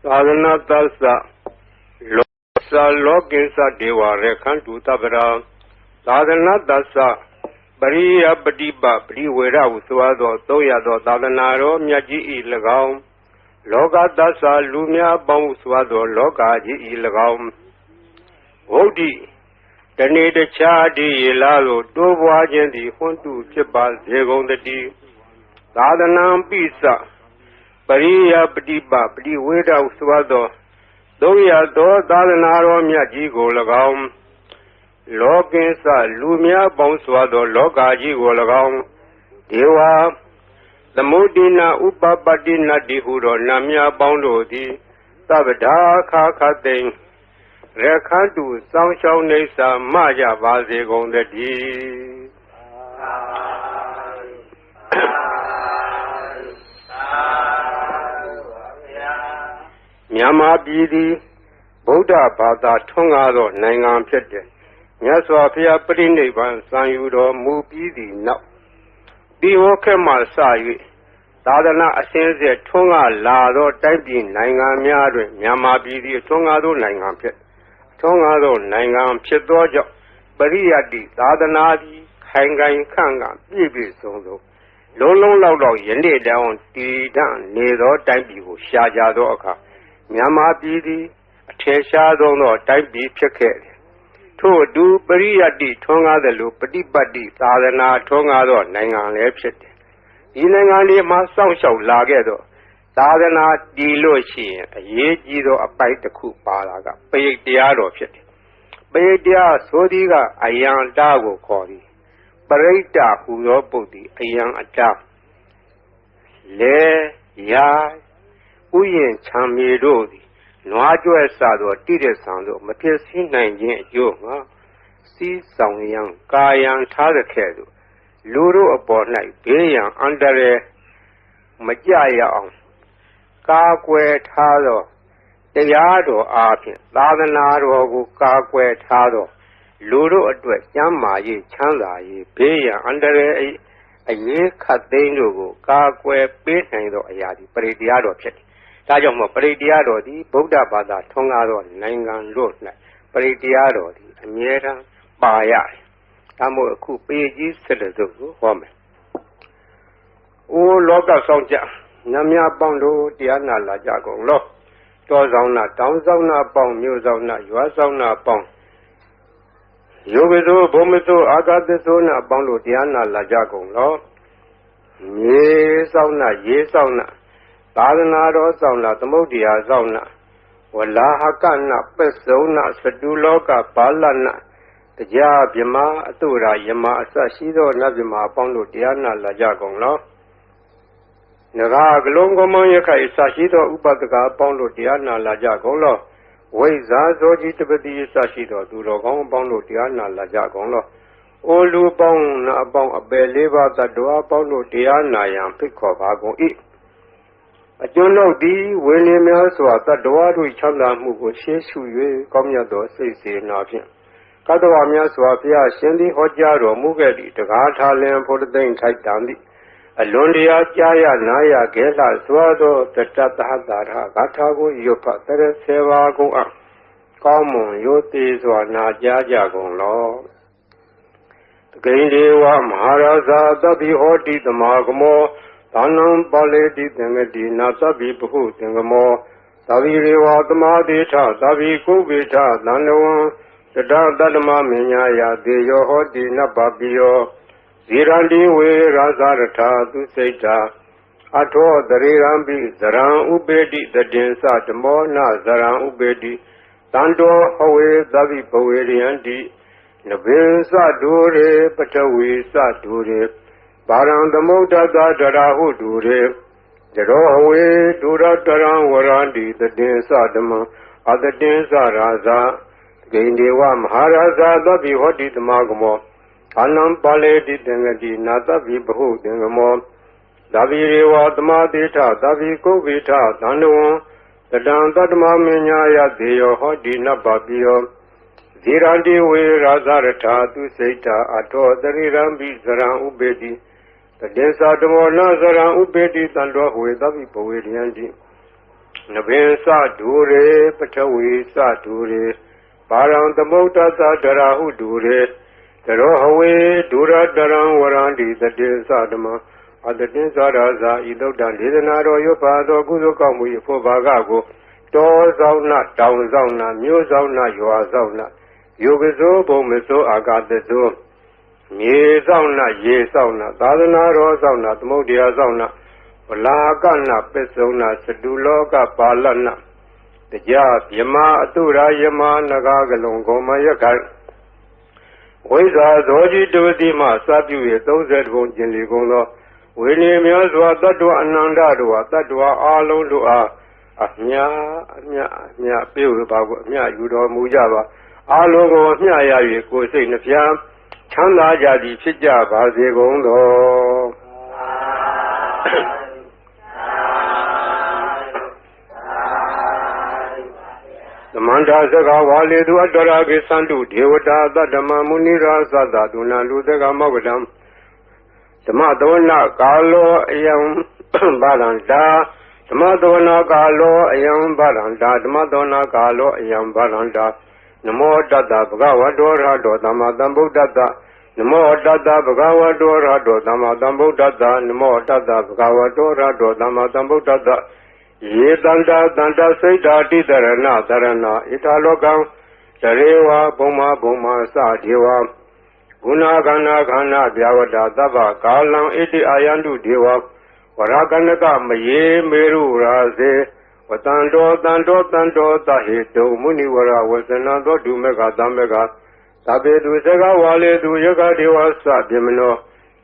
Sadhana Tassa Losa Lokinsa Deva Rekhantu Tabara Sadhana Tassa Pariya Padipa Priwera Uswado Toyado Sadhanaro Myaji Ilagam Loka Tassa Lumya Bam Uswado Loka Ji Ilagam Odi Tani de Chadi Ilalo Dowa Jendi Huntu Chibal Zegondati Sadhanam Pisa Pariya Padipa Priwera Uswado Toyado Sadhanaro Myaji Golagam Lokinsa Lumya Bonswado Lokaji Golagam Deva the Mudina Upapadina Dihuro Namya Bondo Sabada Kakating Rekhantu Sanshau Nesa Maja Vaze Gondadi Myama Bidi Buddha Bada Tungado Nangan Pete Nyaswafia Prinnivan Sanyudo Mubidi now. Be Okema Sayu Sadana Asense Tunga Lado Taipin Nangan Miadu Myama Bidi Tungado Nangan Pet Tungado Nangan Petojo Bariadi Sadanadi Hangan Kanga Bibi Sondo Lolo Lolo Yende down Tidan Nedo Taibu Shajado Oka Myama Bidi Tesha Dono Taibi Peke To do Pariadi Tonga the Lu Padipadi Sadana Tonga do Nangan Lepset. Inangani Masang Shao Lagedo Sadana Diloshi, a Yejido a bite the coup Palaga, Pay Diado Pet. Pay Dia Sodiga, a young Dago Kori. Pareta Hudo Bodi, a young Attack. Le Ya Uyen Chamidodi. Noajo Sado, Tide Sando, Matesi Nanjin, Yoga, See Song Yang, Kayan Tadakedu, Luru upon night, Bayan under a Majaya on Kakwe Tado, the Yado Arkin, Ladanaro, Kakwe Tado, Luru address Yama ye, Chanda ye, Bayan under a ye cut Dano, Kakwe, Bayan Ayadi, Prediado Pet. Tajamo Prediado di Buddha Bada Tongado Nangan Road Prediado di Amiera Baya Tamo Kupeji Selezu Home O Loga Sonja Namia Bondo Diana La Jago Lo Tozona Downzona Bong Musona Yuazona Bong Yogizo Bomizo Agadezona Bondo Diana La Jago Lo Ye Sauna Sadhanaro Sauna, the Modia Zona, Walahakana, Pesona, Saduloka, Balana, the Jab Yama, Atura, Yama, Sashido, Nazima, Bondo, Diana, La Jagonglo. Naga, Longo Moyaka, Sashido, Upataka, Bondo, Diana, La Jagonglo. Weza, Zoji, Tibeti, Sashido, Dulogon, Bondo, Diana, La Jagonglo. Olu Bong, Nabong, Abeliva, the Dua, Bondo, Diana, Yam, Pico, Vago, eat. A journal D, William Elswa, the Doadu Chanda Mugo, Sheshu, Comyado, say nothing. Kadawamia Swafia, Shendi Hojaro, Mugedi, the Gata Lamb for the Dane type dandy. A Londia, Jaya, Naya, Gela, Swado, the Tatahada, Gatago, Yopa, the Seva go up. Common, Yotis, or Najaja go law. The Gaindewa, Maharaza, the Bihoti, the Margamo. Tanam Baledi Dengadi Nasabi Puhu Dengamo Saviriwa Damadita Savi Kubita Nanawan the Dadama Minyaya de Yohodi Nababio Zirandi We Razarata Duseta Ato Darirambi Zaran Ubedi the Dinsa Demona Zaran Ubedi Tando Hawe Zavi Poweriandi Nabin Sadure Patawi Sadure Baran the Moda Darahu Dure, the Rohaway, Dura Taran Warandi, the Dinsa Dama, other Dinsa Raza, Gaindewa Maharaza, the Bihoti the Magamo, Anam Pale di Dengadi, Nata Vibahu Dengamo, Davirewa the Madita, Davi Kovita, Dano, the Dantadma Minyaya, Deo Hodi Nababio, Zirandi We Razarata, Duseta, Ato, the Rirambi Zaran Ubedi. The Densa Demona Zaran Ubedi Tandwa with the Poediandi Nabin sa dure, Patawi sa dure, Parang the Motasa Darahu dure, Darohawe, Dura Daran Warandi, the Din Sadama, or the Din Sadaza, Ido Dan Lidanaro, Yopado, Guzukamu, Fobagago, Doors out not, down zauna, news out not, you are zauna. Yogazo, Bomeso, Agadazo. Ye zauna, ye zauna, Dadanaro zauna, Modia zauna, Lagana, Pesona, Seduloga, Palana. The Jab, Yama, Atura, Yama, Nagagalongo, Mayaka. Weza, Zoji, Dodima, Sabu, those that won't gently go. William Yaswa, Tatua, Anandadua, Tatua, Alondua, Nya, Pilba, Nya, Yudo, Mujava, Alongo, Nya, go say, Nafia. ချမ်းသာကြသည်ဖြစ်ကြပါစေကုန်သောသမန္တာစကားဝါလေသူအတ္တရာကိသန္တုဒေဝတာသတ္တမမုနိရာသတ္တဒုနာလူစကားမောကတံဓမ္မသဝနာကာလောအယံဗရန္တာဓမ္မသဝနာကာလောအယံဗရန္တာဓမ္မသဝနာကာလောအယံဗရန္တာနမောတတ္တဘဂဝတောရဟတောသမ္မာသမ္ဗုဒ္ဓတ္တနမောတတ္တဘဂဝတောရဟတောသမ္မာသမ္ဗုဒ္ဓတ္တနမောတတ္တဘဂဝတောရဟတောသမ္မာသမ္ဗုဒ္ဓတ္တယေတန္တာတန္တစိတ်ဓာတိတရဏတရဏဣထာလောကံတရေဝဘုံမာဘုံမာစဒေဝဂုဏခန္ဓာခန္ဓာဗျာဝတ္တသဗ္ဗကာလံဣတိအာယန္တုဒေဝဝရကနကမယေမေရုရာစေဝတန္တောတန္တောတန္တောသဟေတုမုနိဝရဝဇနံသောဒုမေကသမေကသဗ္ဗေတုစကဝါလေတုယကဒေဝသဗ္ဗမနော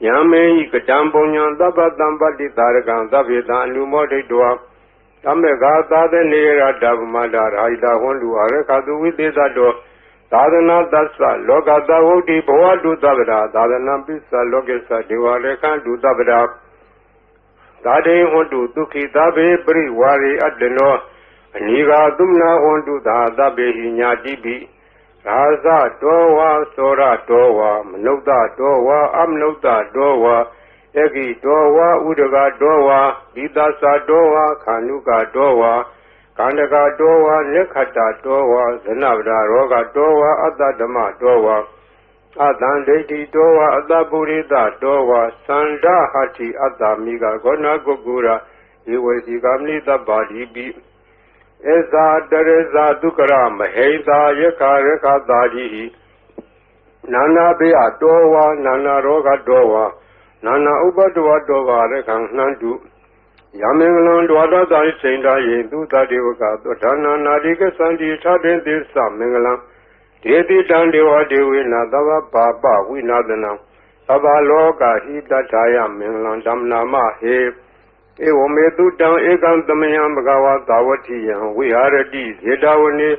ယံမေဟိကတံပုညံသဗ္ဗတံပတ္တိတာရကံသဗ္ဗေတံအနုမောဒိတောသမေကသာသနေရတဗ္ဗမန္တရာဟိတဟွန်တုအရခတုဝိသေသတောသာသနာသစ္စလောကတဝုဒ္ဓိဘဝတုသဗ္ဗရာသာသနာပိစ္ဆလောကေသဒေဝရေခန္တုသဗ္ဗရာသာတေဟွန်တုဒုက္ခိသဗ္ဗေပရိဝါရိအတ္တနောအနိဃာသုမနာဟွန်တုသာသဗ္ဗေဟိညာတိပိရာဇတောဝါသောရတောဝါမနုဿတောဝါအမနုဿတောဝါဧကိတောဝါဥဒကတောဝါဒီသသတောဝါခန္ဓုကတောဝါကန္တကတောဝါလက်ခတ္တတောဝါဇနဗဒရောဂတောဝါအတ္တဓမ္မတောဝါအတံဒိဋ္ဌိတောဝါအတ္တပုရိသတောဝါသန္ဓဟတိအတ္တမိကဂောဏကုက္ကုရဧဝေစီကမနိတ္တပါတိပိဧဇာတရဇာဒုက္ခရမဟိသာယခရခတာတိနာနာဘေအတောဝါနာနာရောဂတောဝါနာနာဥပတ္တဝတောဝါရခံနှံတုယမင်္ဂလံဒဝတသာစိန္ဒာယေသူတတေဝကသောဒါနာနာတိကသန္တိထတေသစ္စမင်္ဂလံဒေတိတံဒေဝဒေဝေနသဗ္ဗပါပဝိနာသနံသဗ္ဗလောကဟိတထာယမင်္ဂလံဓမ္မနာမဟေဧဝမေတုတံဧကံသမယံဘဂဝါသာဝတိယံဝိဟာရတိဇေတဝနေ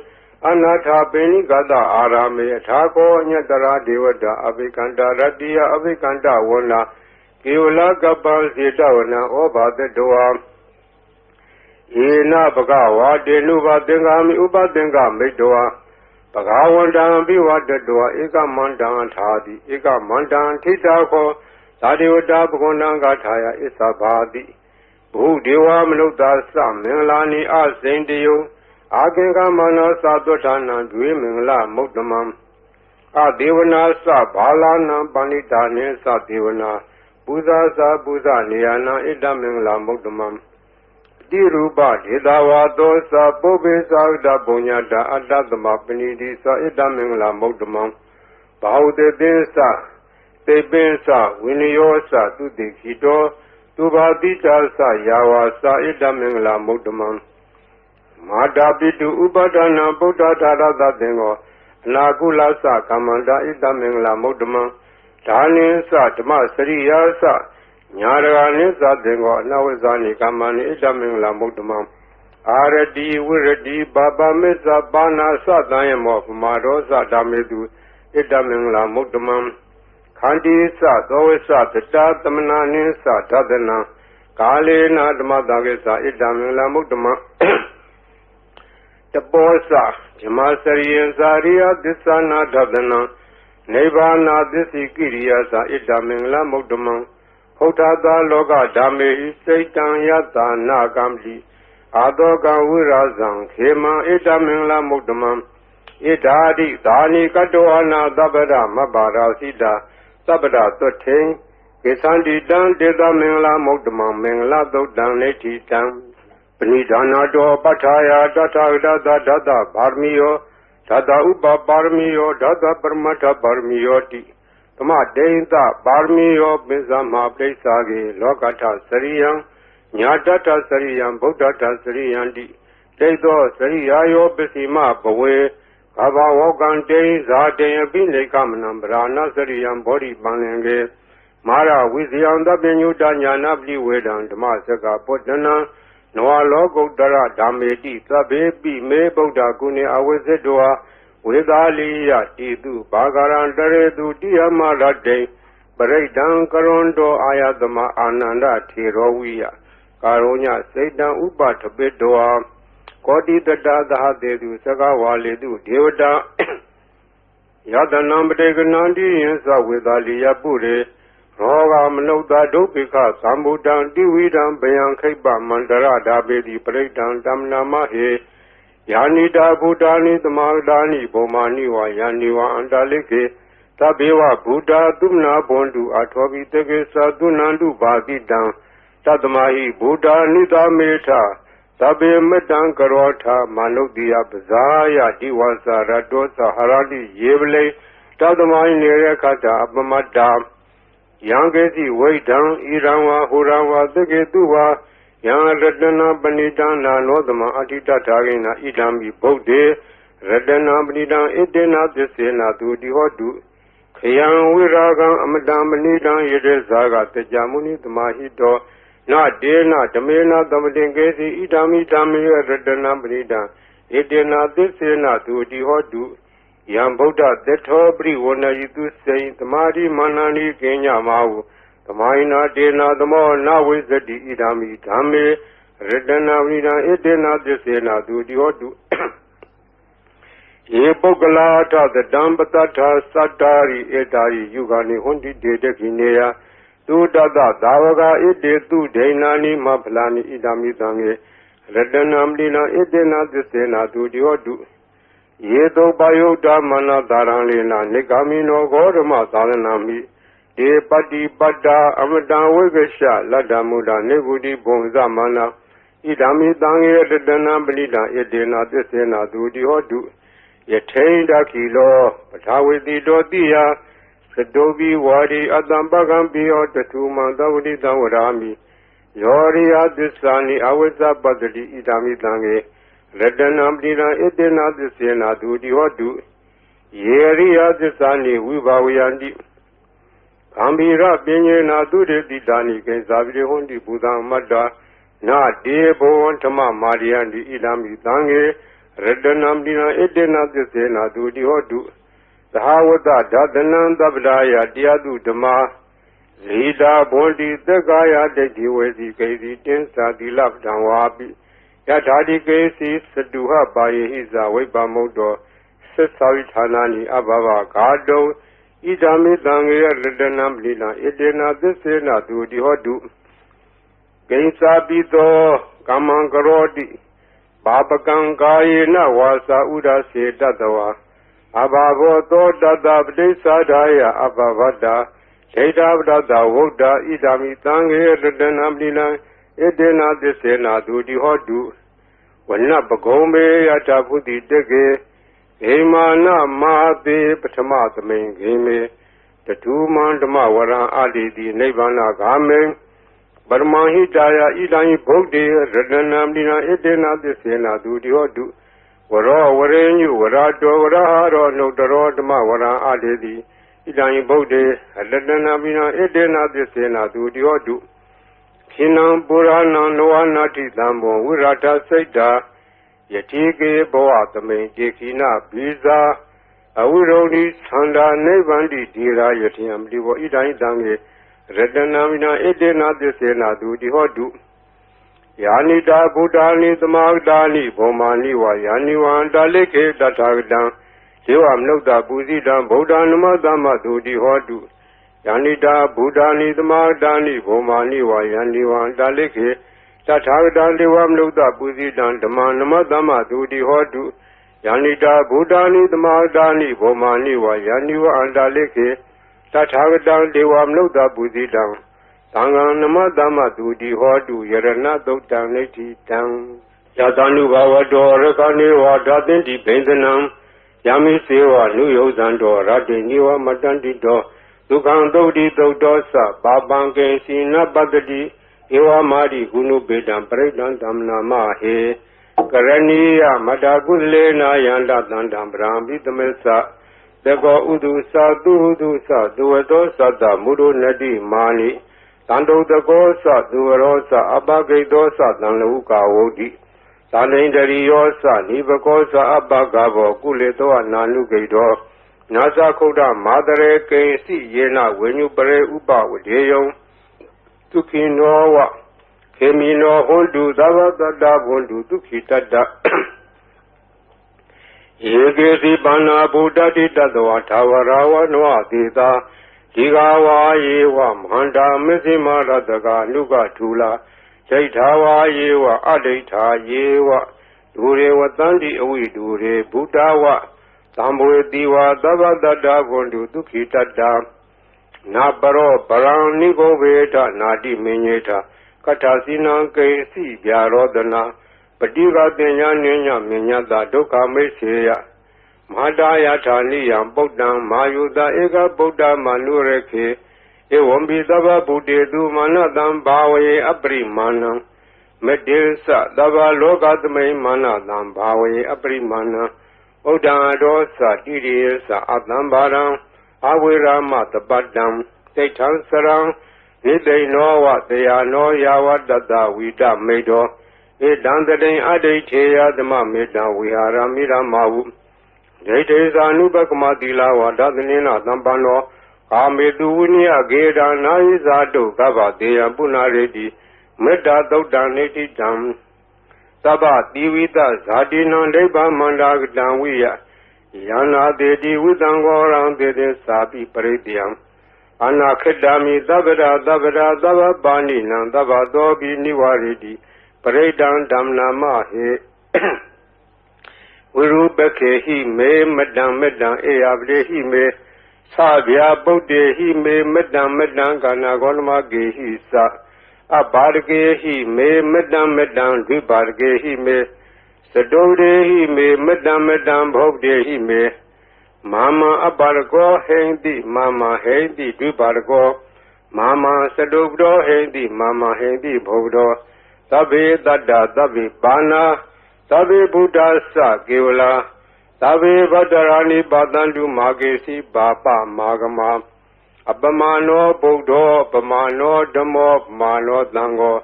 အနာထာပိဏိကတအာရမေအထာကောအညတရာဒေဝတာအဘိကန္တာရတ္တိယအဘိကန္တဝနာကေဝလကပ္ပံဇေတဝနံဩဘာတတောယေနဘဂဝါတေနုဘသင်္ကာမိဥပသင်္ကမိတ္တဝဘဂဝန္တံပိဝတ္တောဧကမန္တံထာတိဧကမန္တံထိတာခောသာဒေဝတာဘဂဝန္တံဂါထာယဣသဘာတိဘုဒေဝမနုဿာသမင်္ဂလာနိအစိန်တယုအာကေကမနောသာတုထာနံဒွေမင်္ဂလမုဒ္ဓမံအဒေဝနာသဘာလာနံပဏိတာနေသဒေဝနာပူဇာသာပူဇာနေယနာဣဒမင်္ဂလမုဒ္ဓမံတိရူပဒေသဝါသောသပုပ္ပေသာဥဒပုညတာအတ္တသမပဏိတိသဣဒမင်္ဂလမုဒ္ဓမံဘာဝတေသင်္သသေပင်္သဝိနယောသသုတိခိတောသူဘာတိတာသယာဝါသဣဒမင်္ဂလမုဒ္ဓမံမာတာပိတုဥပဒနာဗုဒ္ဓသာရသသင်္ကောအနာကုလသကမ္မန္တာဣဒမင်္ဂလမုဒ္ဓမံဒါနိသဓမ္မစရိယာသညာရဂာနိသသင်္ကောအနဝဇာနိကမ္မနိဣဒမင်္ဂလမုဒ္ဓမံအာရတိဝိရတိဘာပမေသပါဏာသတံယမောပမာဒောသဓမ္မေတုဣဒမင်္ဂလမုဒ္ဓမံခန္တိသသောဝိသတတသမနာနိသဓဒနံကာလေနဓမ္မတကေသဣဒမင်္ဂလမုဒ္ဓမံတပောသဓမ္မစရိယံသာရိယသစ္ဆနာဓဒနံနိဗ္ဗာနာသစ္စိကိရိယာသဣဒမင်္ဂလမုဒ္ဓမံဟုတ်တာသာလောကဓမ္မေဟိစိတ်တံယတနာကံတိ အာတောကံဝိရာဇံခေမံဣတမင်္ဂလမုဒ္ဓမံဣဒာတိသာနိကတောအနာသဗ္ဗရမဘာရာစိတာသဗ္ဗရသွတ်ထိန်ကေသန္တိတံတေသမင်္ဂလမုဒ္ဓမံမင်္ဂလသုတ်တံနေတိတံပဏိဒါနာတောပဋ္ဌာယတထဂဒသဒသဗာရမီယောဓတဥပပါရမီယောဓတပရမတ္ထပါရမီယောတိသမတေယသပါရမီယောပိစ္ဆမပိစ္ဆာကေလောကထစရိယံညာတတစရိယံဗုဒ္ဓတစရိယံတိတေသောစရိယာယောပစ္စည်းမဘဝေကဘာဝကံတေဇာတေယပိနေကမနံဗရာဏစရိယံဘောဓိပန္လင်ကေမာရဝိဇယံသဗ္ဗညုတညာနာပတိဝေဒံဓမ္မစကပောတနံနဝလောကုတ္တရဓမ္မေတိသဗ္ဗေပိမေဗုဒ္ဓကုဏေအဝိဇ္ဇတောဝေသာလိယတိတုဘာဂရံတရေတုတိယမရတေပရိဒံကရွန်တောအာယတမအာနန္ဒထေရောဝိယကာရုညစေတံဥပထပိတောကောတိတတသဟတေတုသကဝါလေတုဒေဝတာယတနံပတေကနံတိယသဝေသာလိယပုရေရောဂမနုဿဒုပိခသံဗုဒ္ဓံတိဝိဒံဗယံခိပ္ပမန္တရဓာပေတိပရိဒံတမ္နာမဟေယာနိတာဗုဒ္ဓာနိသမာဂတာနိဘောမာနိဝါယာနိဝါအန္တလိကေသဗ္ဗေဝဗုဒ္ဓသုမနာဘွန်တုအထောပိတကေသသုနန္တုဘာတိတံသတ္တမဟိဗုဒ္ဓနိသမေထသဗ္ဗေမတံကရောထမနုဿိယပဇာယတိဝသရတောသဟရတိယေဝလေသတ္တမဟိနေရခတအပမတ္တာယံကေတိဝိဒံဣရံဝါဟူရံဝါသကေတုဝါယံရတနာပဏိတံနာနောသမအဋ္ဌိတထာဂိနာဣဒံမိဗုဒ္ဓေရတနာပဏိတံဣတေနသစ္စေနာသူတိဟောတုခယံဝိရာဂံအမတံပဏိတံယေတေဇာကတကြမုနိသမာဟိတောနာဒေနဓမေနသမတင်ကေစီဣဒံမိဓမ္မေရတနာပဏိတံဣတေနသစ္စေနာသူတိဟောတုယံဗုဒ္ဓသတ္ထောပရိဝဏယိတုစေသမာဓိမာနနိကိညမဟုသမိုင်းနာဒေနာသမောနဝိဇ္ဇတိဣဒာမိဓမ္မေရတနာဝိဒံဣတေနသစ္စေနာသူတိဟောတုယေပုဂ္ဂလာထသတံပတ္ထသတ္တာရိဧတာရိယုဂာနိဟွန်တိဒေတခိနေယသုတတသာဝကဣတေတုဒိဏာနိမဖလာနိဣဒာမိသံေရတနာမလိနာဣတေနသစ္စေနာသူတိဟောတုယေတောပယုဒ္ဓမနသာရံလေနာနိဂာမိနောဂောဓမသာသနာမိဒေပတိပတ္တာအမတံဝိကရှလတ္တမုဒ္ဒနေဂုတိဘုံဇမနာဣဒာမိသံဃေရတနာပဏိတံဣတေနသစ္စေနာသူတိဟောတုယထိန်တခိလောပထာဝေတိတောတိယသတောပိဝါဒီအတ္တံပကံပိယောတထုမံသဝတိတံဝရာမိယောရိယသစ္စာနိအဝိဇ္ဇပတ္တိဣဒာမိသံဃေရတနာပဏိတံဣတေနသစ္စေနာသူတိဟောတုယေရိယသစ္စာနိဝိဘာဝယန္တိကံဗီရပညေနာသူတေတိတာနိကိသာပိဟွန်တိဘုဒ္ဓမတ္တာနာတေဘောဓမ္မမာရိယန္တိဣဒာမိသံဃေရတနာပဏိတံဣတေနသစ္စေနာသူတိဟောတုသဟဝတ္တဓတနံသဗ္ဗဒါယတရားသူဓမ္မဇိတာဘွန်တိသက္ကာယဒိဋ္ဌိဝေစီကေစီတင်းစာတိလပ္ပံဝါပိယထာတိကေစီသတုဟပါယေဟိဇဝိပမုတ်တောသစ္စာဝိဌာနာနိအဘဘဂါတုံဣဒာမိသံဃေရတနာပဏိတံဣတေနသစ္စေနာသူတိဟောတုကိဉ္စာပိသောကမ္မံကရောတိပါပကံကာယေနဝါစာဥဒစေတတဝါအဘာဘောသောတတပတိစ္ဆာဒာယအဘဗတ္တာဒိဋ္ဌပတ္တဝုဒ္ဓဣဒာမိသံဃေရတနာပဏိတံဣတေနသစ္စေနာသူတိဟောတုဝနပဂုံမေယတဖုတိတကေဂေမာနမဟာတိပထမသမိန်ဂေမေတထုမန္ဓမဝရံအာတိတိနိဗ္ဗာနဂာမေပရမဟိတာယဣဒံဘုဒ္ဓေရတနာပဏိတံဣတေနသစ္စေနာသူတိဟောတုဝရောဝရေညုဝရတောဝရဟရောနှုတ်တရောဓမ္မဝရံအာတိတိဣဒံဘုဒ္ဓေရတနာပဏိတံဣတေနသစ္စေနာသူတိဟောတုခိနံပုရဏံလောဟနာတိသံဘောဝိရထစိတ်တာယတိကေဘောသမိန်တေခိနဘိဇာအဝိရုဏိသန္တာနိဗ္ဗန္တိဒီရာယတိယံပတိဘောဣဒံတံေရတနာမိနာဣတေနသစ္စေနာသူတိဟောတုယာနိတာဗုဒ္ဓာနိသမာဂတာနိဘောမာနိဝါယာနိဝံတာလိခေတထာဂတံဇေဝမနုဿပူဇိတံဗုဒ္ဓနမသမသူတိဟောတုယာနိတာဗုဒ္ဓာနိသမာဂတာနိဘောမာနိဝါယာနိဝံတာလိခေ Tathagatang Devamlukta Pusidang Dhamma Namadhamma Dudi Hodu Yanita Buddhani Dhamadani Bhomani Va Yaniva Andaleke Tathagatang Devamlukta Pusidang Tangang Namadhamma Dudi Hodu Yarana Dotang Neti Tang Yatanu Bhavado Rakani Vadatinti Bendanam Yami Seva Nuyozando Radiniva Matandito Dukang Dodi Dodosa Babanke Sina Badadi Ewa Madi Gunu Bedam Predan Damna Mahe Karaniya Madagulena Yanda Dandam Brahmi Tamilsa Dego Udusa Dudusa Duadosa Da Mudu Nadi Mani Tando Dagosa Duarosa Abagedosa Danluka Odi Talendari Yosa Nibakosa Abagavo Kuleto Nanu Gaido Nasa Koda Madare Kesi Yena Wenu Pare Upa Udeyo Tukinowa Kemino Hondu Dava Hondu Tukitada Yegesi Bana Buddha Tadwa Tawarawa Noa Dita Tigawa Yewa Manda Mizima Radaga Nuga Tula Chaitawa Yewa Adita Yewa Dure Watandi Awi Dure Buddhawa Tambu Diwa Dava Dada Hondu Tukitada Nabaro Parang Nigo Veta Nadi Minyeta Katasina Kesi Byarodana Padiga Denya Nenya Minyata Doka Meseya Madaya Taniya Bodang Mayuda Ega Buddha Manureke Ewambi Dava Buddha Manadam Bawe Abri Manam Medilsa Dava Logatme Manadam Bawe Abri Manam Odang Dosa Didisa Adambaram Awirama Tabadam, Tetan Sarang, Nide Noa, they are no Yawa Dada, Vida Medo, Edandadin Adetea, the Mamida, we are Amira Mawu. They is Anubakumadila, Wadadanina, Dambano, Amedunia, Geda, Naizado, Gava, de Abuna Redi, Meda Dodaneti Dam, Saba, Divita, Zadina, Leba Mandag, Danwia. Yana dedi Widangorang de Sabi Parediam Anakadami Davada Dava Bani Nandava Dobi Niwaridi Paredan Damna Mahe Urubeke he me Madam Eavde he me Sabia Bode he me Madam Ganagonma ge he sa Abarge he me Madam Dubarge he me Sadode he me Madam Bogde he me Mama Abargo Hendi Mama Hendi Dubargo Mama Sadobdo Hendi Mama Hendi Bogdo Tabe Dada Tabe Bana Tabe Buddha Sa Gevla Tabe Vadarani Badandu Magesi Baba Magama Abamano Bogdo Abamano Damo Mano Dango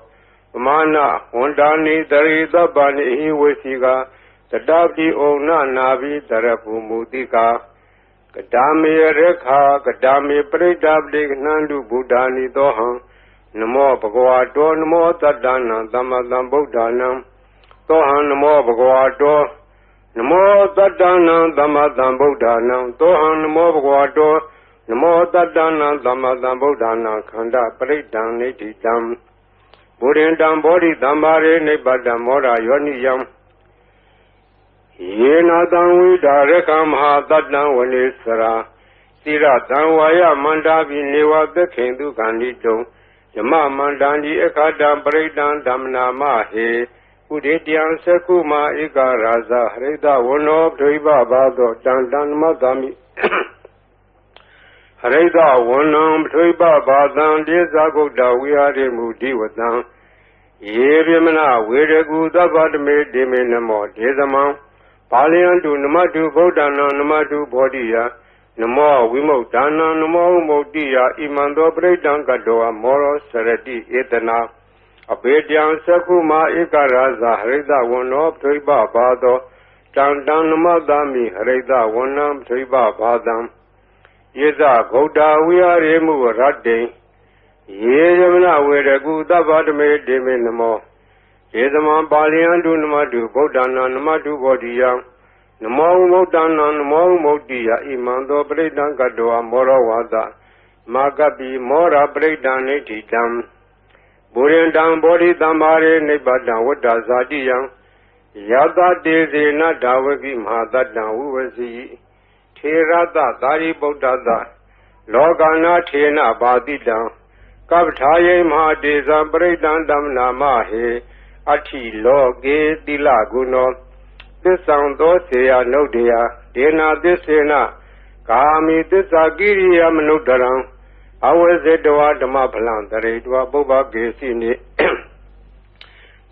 Mana Hondani Darida Bani Wesiga Tadabdi Ona Navi Darapu Mutika Kadami Rekha Kadami Predabdi Nandu Buddhani Dohan Namo Bhagavato Namo Tadana Damadam Buddhanam Dohan Namo Bhagavato Namo Tadana Damadam Buddhanam Dohan Namo Bhagavato Namo Tadana Damadam Buddhana Khanda Predam Nititam Buddham Bodhi Dambare Nebada Mora Yoniyam Yena Danwi Darekam Hadadan Wanisara Sira Danwaya Mandavi Newa the Kendu Gandito Yama Mandani Ekadam Bredan Damna Mahe Udetian Sekuma Ika Raza Reda Wono Driva Bado Dandan Madami Reda Wonam Driva Badan Dezagoda we are Mudi Wadan Yevimana Wedegu Dabadme Demenamo Dezamam Palian to Namatu Bodana Namatu Bodia Namo Wimo Dana Namo Modia Imando Bredan Gadoa Moro Sereti Etana Abedian Sakuma Ikaraza Reda Wono Triba Bado Dandan Namadami Reda Wonam Triba Badam Yeza Goda we are Emu Radde Yezamana Wedegu Dabadme Demenamo Yezama Balian do Namadu Bodana Namadu Bodia Namo Modana Namo Modia Imando Bredan Gadoa Moro Wada Magabi Mora Bredan Eti Dam ဘူရင်တံဘောဓိတံမာရေနိဗ္ဗတံဝတ္တဇာတိယံယတတေစေနဒါဝကိမဟာတတံဝုဝစီထေရတသာရိပုတ္တသလောကနာထေနဘာတိတံကပ္ပထာယေမဟာတေဇံပရိတံဓမ္မနာမဟေအထိလောကေတိလဂုဏောသစ္ဆံသောစေယနုဒ္ဒေယဒေနာသစ္စေနကာမိသစ္စာကိရိယမနုဿရံအဝေဇေတဝဓမ္မဖလံတရေတဝပုဗ္ဗကေစီနိ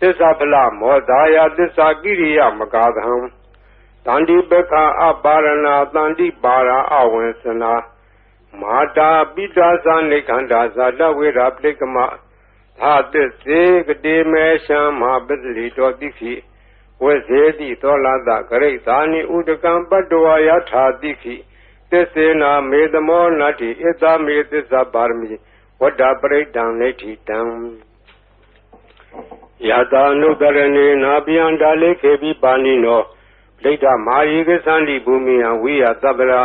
သစ္စာဖလမောဒါယသစ္စာကိရိယမကာသံတန္တိပက္ခအပါရဏတန္တိပါရာအဝေစနာမာတာပိတာသနိခန္ဓာဇာတဝေရပလိကမသာသစ္စေကတိမေရှံမဟာပစ္စရိတောတိခိဝေဇေတိသောလာတဂရိသာနိဥဒကံပတ္တဝါယထာတိခိသစ္စေနာမေသမောနတ္တိဣသမေသစ္စာပါရမီဝတ္တပရိဒံနေတိတံယတာနုတရဏေနာပိယံဒါလေခေပိပါဏိနောပဋိဋ္ဌမာယိကသန္တိဘူမိယံဝိယသဗ္ဗရာ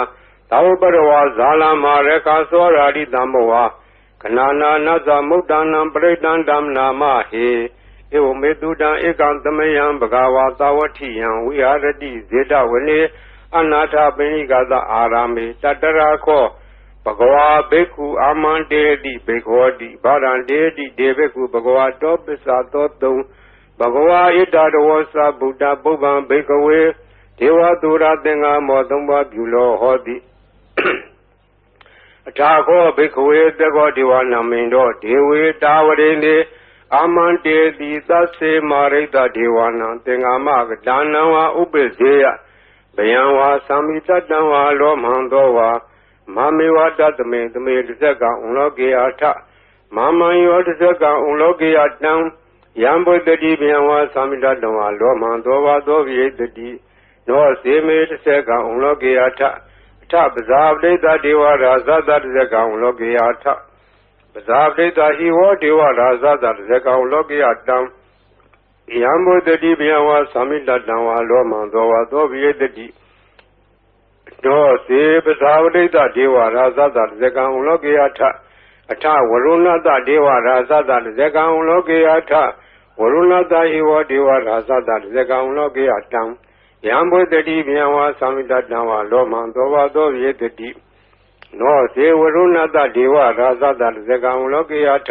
သာဝပရဝါဇာလမာရခသောရာတိတံမောဝါခဏနာနသမုဒ္ဒနာပရိဒံဓမ္မနာမဟေဧဝမေတုတံဧကံသမယံဘဂဝါသာဝတိယံဝိဟာရတိဇေတဝနေအနာထပိဏိကသအာရမေတတရာခောဘဂဝါဘိက္ခုအာမန္တေတိဘိက္ခောတိဗာရံတေတိဒေဘိက္ခုဘဂဝါတောပစ္ဆာသောတုံဘဂဝါဣတတဝောသဗုဒ္ဓပုဗ္ဗံဘိက္ခဝေဒေဝသူရသင်္ဃမောသုံးပါးပြုလောဟောတိအထာခောဘိက္ခဝေသကောဒေဝနာမိန်တော်ဒေဝေတာဝရိနေအာမန္တေတိသစ္စေမာရိတဒေဝနာသင်္ဃမကဒါနံဝါဥပ္ပဇေယဘယံဝါသံမိတတံဝါလောမံသောဝါမမေဝတတမေသမေတဇက်ကံဥလောကေယထမမံယောတဇက်ကံဥလောကေယတံယံဘုဒ္ဓတိဘယံဝါသံမိတတံဝါလောမံသောဝါသောဝိယတတိနောစေမေတဇက်ကံဥလောကေယထအထပဇာပဋိသဒေဝရာဇတတဇက်ကံဥလောကေယထပဇာပဋိသဟိဝောဒေဝရာဇတတဇက်ကံဥလောကေယတံယံဘုဒ္ဓတိဘယံဝါသံမိတတံဝါလောမံသောဝါသောဝိယတတိနောစေပဇာပဋိသဒေဝရာဇတတဇက်ကံဥလောကေယထအထဝရုဏတဒေဝရာဇတတဇက်ကံဥလောကေယထဝရုဏတဟိဝောဒေဝရာဇတတဇက်ကံဥလောကေယတံယံဘုဒ္ဓတိဘယံဝါသံမိတတံဝါလောမံသောဝါသောဝိယတတိနောစေဝရုဏတဒေဝရာဇတတဇက်ကံဥလောကေယထ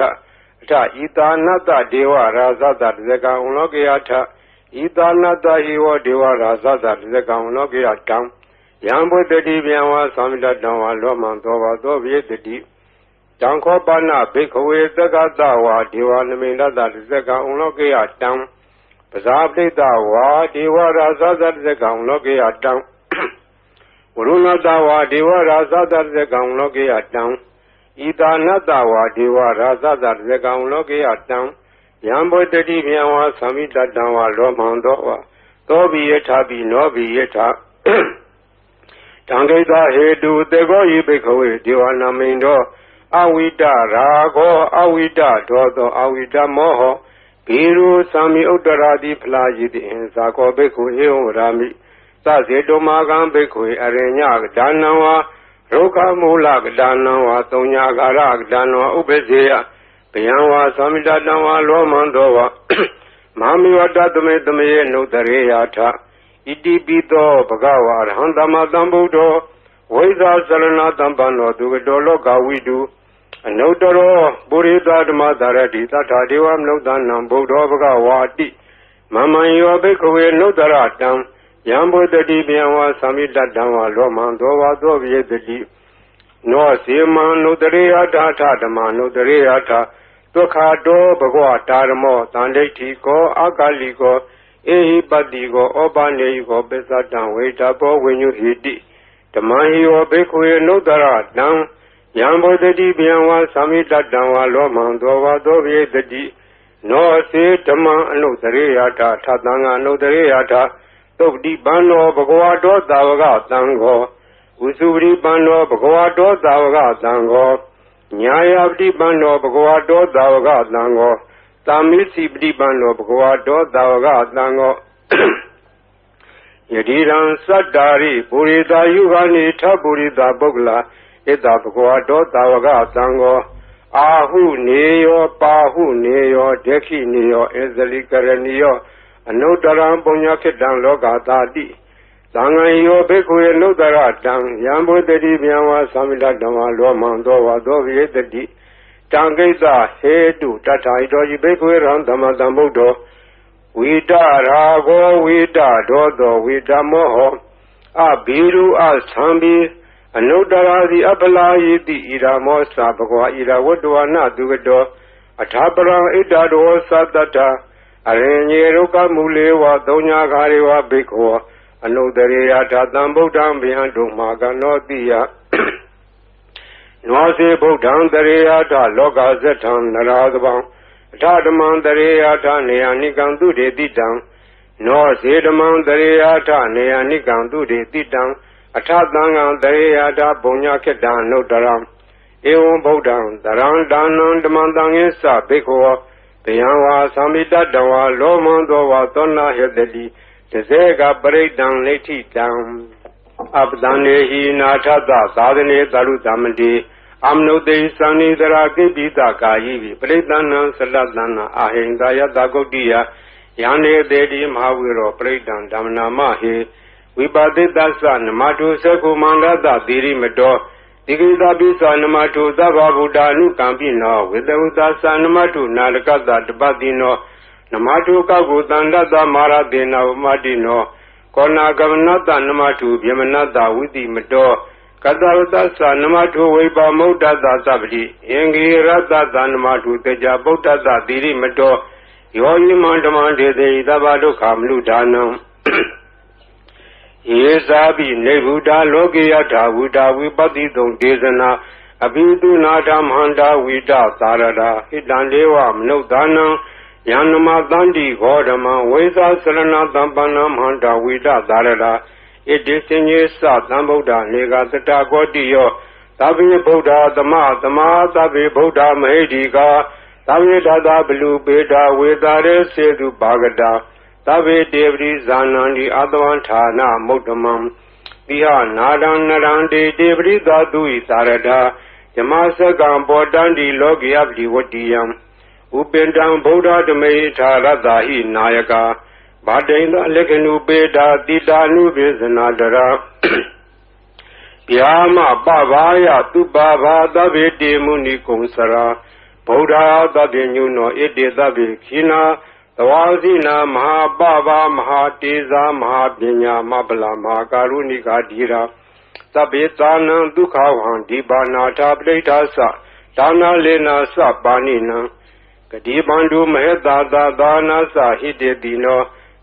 အထဣတာနတဒေဝရာဇတတဇက်ကံဥလောကေယထဣတာနတဟိဝောဒေဝရာဇတတဇက်ကံဥလောကေယတံယံဘုဒ္ဓတိဗျံဝါသံမိတတံဝါလောမံသောဝါသောဝိယတတိတံခောပါဏဘိက္ခဝေသက္ကတဝါဒေဝနမိန္ဒတတဇက်ကံဥလောကေယတံပဇာပဋိတဝါဒေဝရာဇတတဇက်ကံဥလောကေယတံဝရုဏတဝါဒေဝရာဇတတဇက်ကံဥလောကေယတံဣတာနတဝါဒေဝရာဇတတဇက်ကံဥလောကေယတံယံဘုဒ္ဓတိဗျံဝါသံမိတတံဝါလောမံသောဝါသောဘိယထာပိနောဘိယထာတံဂိတဟေတုတေကောယိဘိက္ခဝေဒေဝနာမိန်တော်အဝိတရာဂောအဝိတဒောသောအဝိတမောဟဘိရုသံမိဥတ္တရာတိဖလာယိတိအင်ဇာကောဘိက္ခုဧဝံရာမိသဇေတုမာကံဘိက္ခုအရိညကဒါနံဝါရုက္ခမူလကဒါနံဝါသုံးညာကာရကဒါနံဝါဥပ္ပဇေယဘယံဝါသံမိတတံဝါလောမံသောဝါမဟာမိဝတ္တသမေသမေနုတရေယာထဣတိပိသောဘဂဝါရဟံသမတံဗုဒ္ဓောဝိဇာသရဏတံပန္နောဒုက္ခတောလောကဝိတုအနုတ္တရောပုရိသဓမ္မသရတိသတ္ထာဒေဝမနုဿာနံဗုဒ္ဓောဘဂဝါတိမမံယောဘိက္ခဝေနုတ္တရတံယံဘုဒ္ဓတိဗျံဝါသံမိတတံဝါလောမံသောဝါသောဝိယတတိနောစေမံနုတရေယထာထဓမ္မနုတရေယထာဒုက္ခတောဘဂဝတာရမောသန္ဒိဋ္ဌိကောအာကာလိကောဧဟိပတ္တိကောဩပနေယကောပစ္စတံဝိတဘောဝိညုဟိတိဓမ္မဟိယောဘိက္ခဝေနုတ္တရတံယံဘုဒ္ဓတိဗျံဝါသံမိတတံဝါလောမံသောဝါသောဝိယတတိနောစေဓမ္မအနုတရေယထာထသံဃာအနုတရေယထာသုပတိပန္နောဘဂဝါတောသာဝကသံဃောဥစုပတိပန္နောဘဂဝါတောသာဝကသံဃောညာယပတိပန္နောဘဂဝါတောသာဝကသံဃောသာမိစီပတိပန္နောဘဂဝါတောသာဝကသံဃောယတိရံသတ္တာရိပုရိသာယုဂာနိထပုရိသာပုဂ္ဂလာဣတဘဂဝါတောသာဝကသံဃော အာဟုနေယောပါဟုနေယောဒက္ခိနေယောဧဇလိကရဏီယောအနုတ္တရံပုညခိတံလောကသာတိသံဃံယောဘိက္ခုအနုတ္တရတံယံဘုဒ္ဓတိဗျံဝါသမိတဓမ္မလောမံသောဝါသောဝိတတိတံကိစ္စဟေတုတထာဣတောယိဘိက္ခုရံဓမ္မတံဗုဒ္ဓောဝိတရာဂောဝိတဒောသောဝိတမောဟောအဘိရုအသံဘိအနုတ္တရာတိအပလာယိတိဣရာမောသဘဂဝါဣရာဝတ္တဝနာသူကတောအထာပရံဣတ္တရောသတ္တထာအရင်ညေရုကမူလေဝသုံးညာခါရေဝဘိက္ခောအနုတ္တရေယထာတံဗုဒ္ဓံဗျံတုမာကနောတိယနောစေဗုဒ္ဓံတရေယထာလောကဇထံနရာသဗံအထဓမ္မံတရေယထာနေယနိကံသူတေတိတံနောစေဓမ္မံတရေယထာနေယနိကံသူတေတိတံအထသံဃံတရေယထာဘုံညာခေတ္တံနုတ္တရံဧဝံဗုဒ္ဓံတရံဒါနံဓမ္မံတံငိသဘိက္ခောဘယံဝါသမိတတဝါလောမံသောဝါသောနာဟေတတိတစေကပရိဒံလိဋ္ဌိတံအပဒံနေဟိနာထသသာသနေသရုသမတိအမနုတေသံနိတရာကိပိတကာယိပိပရိသဏံသလတနာအာဟိန္ဒယတဂုတ်တိယယန္နေတေတိမဟာဝိရောပရိဒံဓမ္မနာမဟေဝိပါတိတ္သနမတုသကုမန္တတသီရိမတောတိကိတပိသနမတုသဗ္ဗဗုဒ္ဓ ानु ကံပိနောဝေတဝတ္သနမတုနာလကတတပတိနောနမတုကောက်ကိုတန္တတမာရတေနဝမတိနောကောနာကမနတနမတုဗျမနတဝိတိမတောကတဝတ္သနမတုဝိပါမုဒ္ဒတသဗ္ဗတိအင်္ဂေရတသနမတုတေကြဗုဒ္ဓတသီရိမတောယောယိမန္တမန္တေတိသဗ္ဗဒုက္ခမနုဒါနံယေသာပိနေဗုဒ္ဓလောကေယထာဝုဒဝိပတိတုံဒေသနာအဘိတုနာဓမ္မန္တာဝိတသာရတာဟိတံဒေဝမနုဿာနံယန္နမတန္တိဂောဓမံဝိသသရဏတံပန္နမန္တာဝိတသာရတာဣတိစဉ္ညေသသံဗုဒ္ဓနေကတတကောတိယောသဗ္ဗေဗုဒ္ဓသမသမာသဗ္ဗေဗုဒ္ဓမဟိတိကာသဗ္ဗေတသဘလူပေတာဝေတာရေစေတုပါကတာသဗ္ဗေတေပရိဇာနန္တိအတဝံဌာနမုဒ္ဓမံတိဟနာဒံနရန္တိတေပရိသာတုဣသာရတာယမစကံဘောတန္တိလောကယပတိဝတ္တိယံဥပင်တံဗုဒ္ဓဓမေထာရတ္တာဟိနာယကာဗာတိန်သလက္ခဏုပေတာတိတာနုပိစနာတရာဗျာမပဘာယသူပဘာသဗ္ဗေတေမုနိကုံစရာဗုဒ္ဓသဗ္ဗညုနောဣတိသဗ္ဗေခိနာသဝါစီနာမဟာပဘာမဟာတေဇာမဟာပညာမပလမဟာကာရုဏိကာဓိရာသဗ္ဗေသာနံဒုက္ခဝံဒီပါနာထာပဋိဋ္ဌာသဒါနာလေနာသပါဏိနံကတိပန္တုမဟေတာသာသာနာသဟိတေတိနော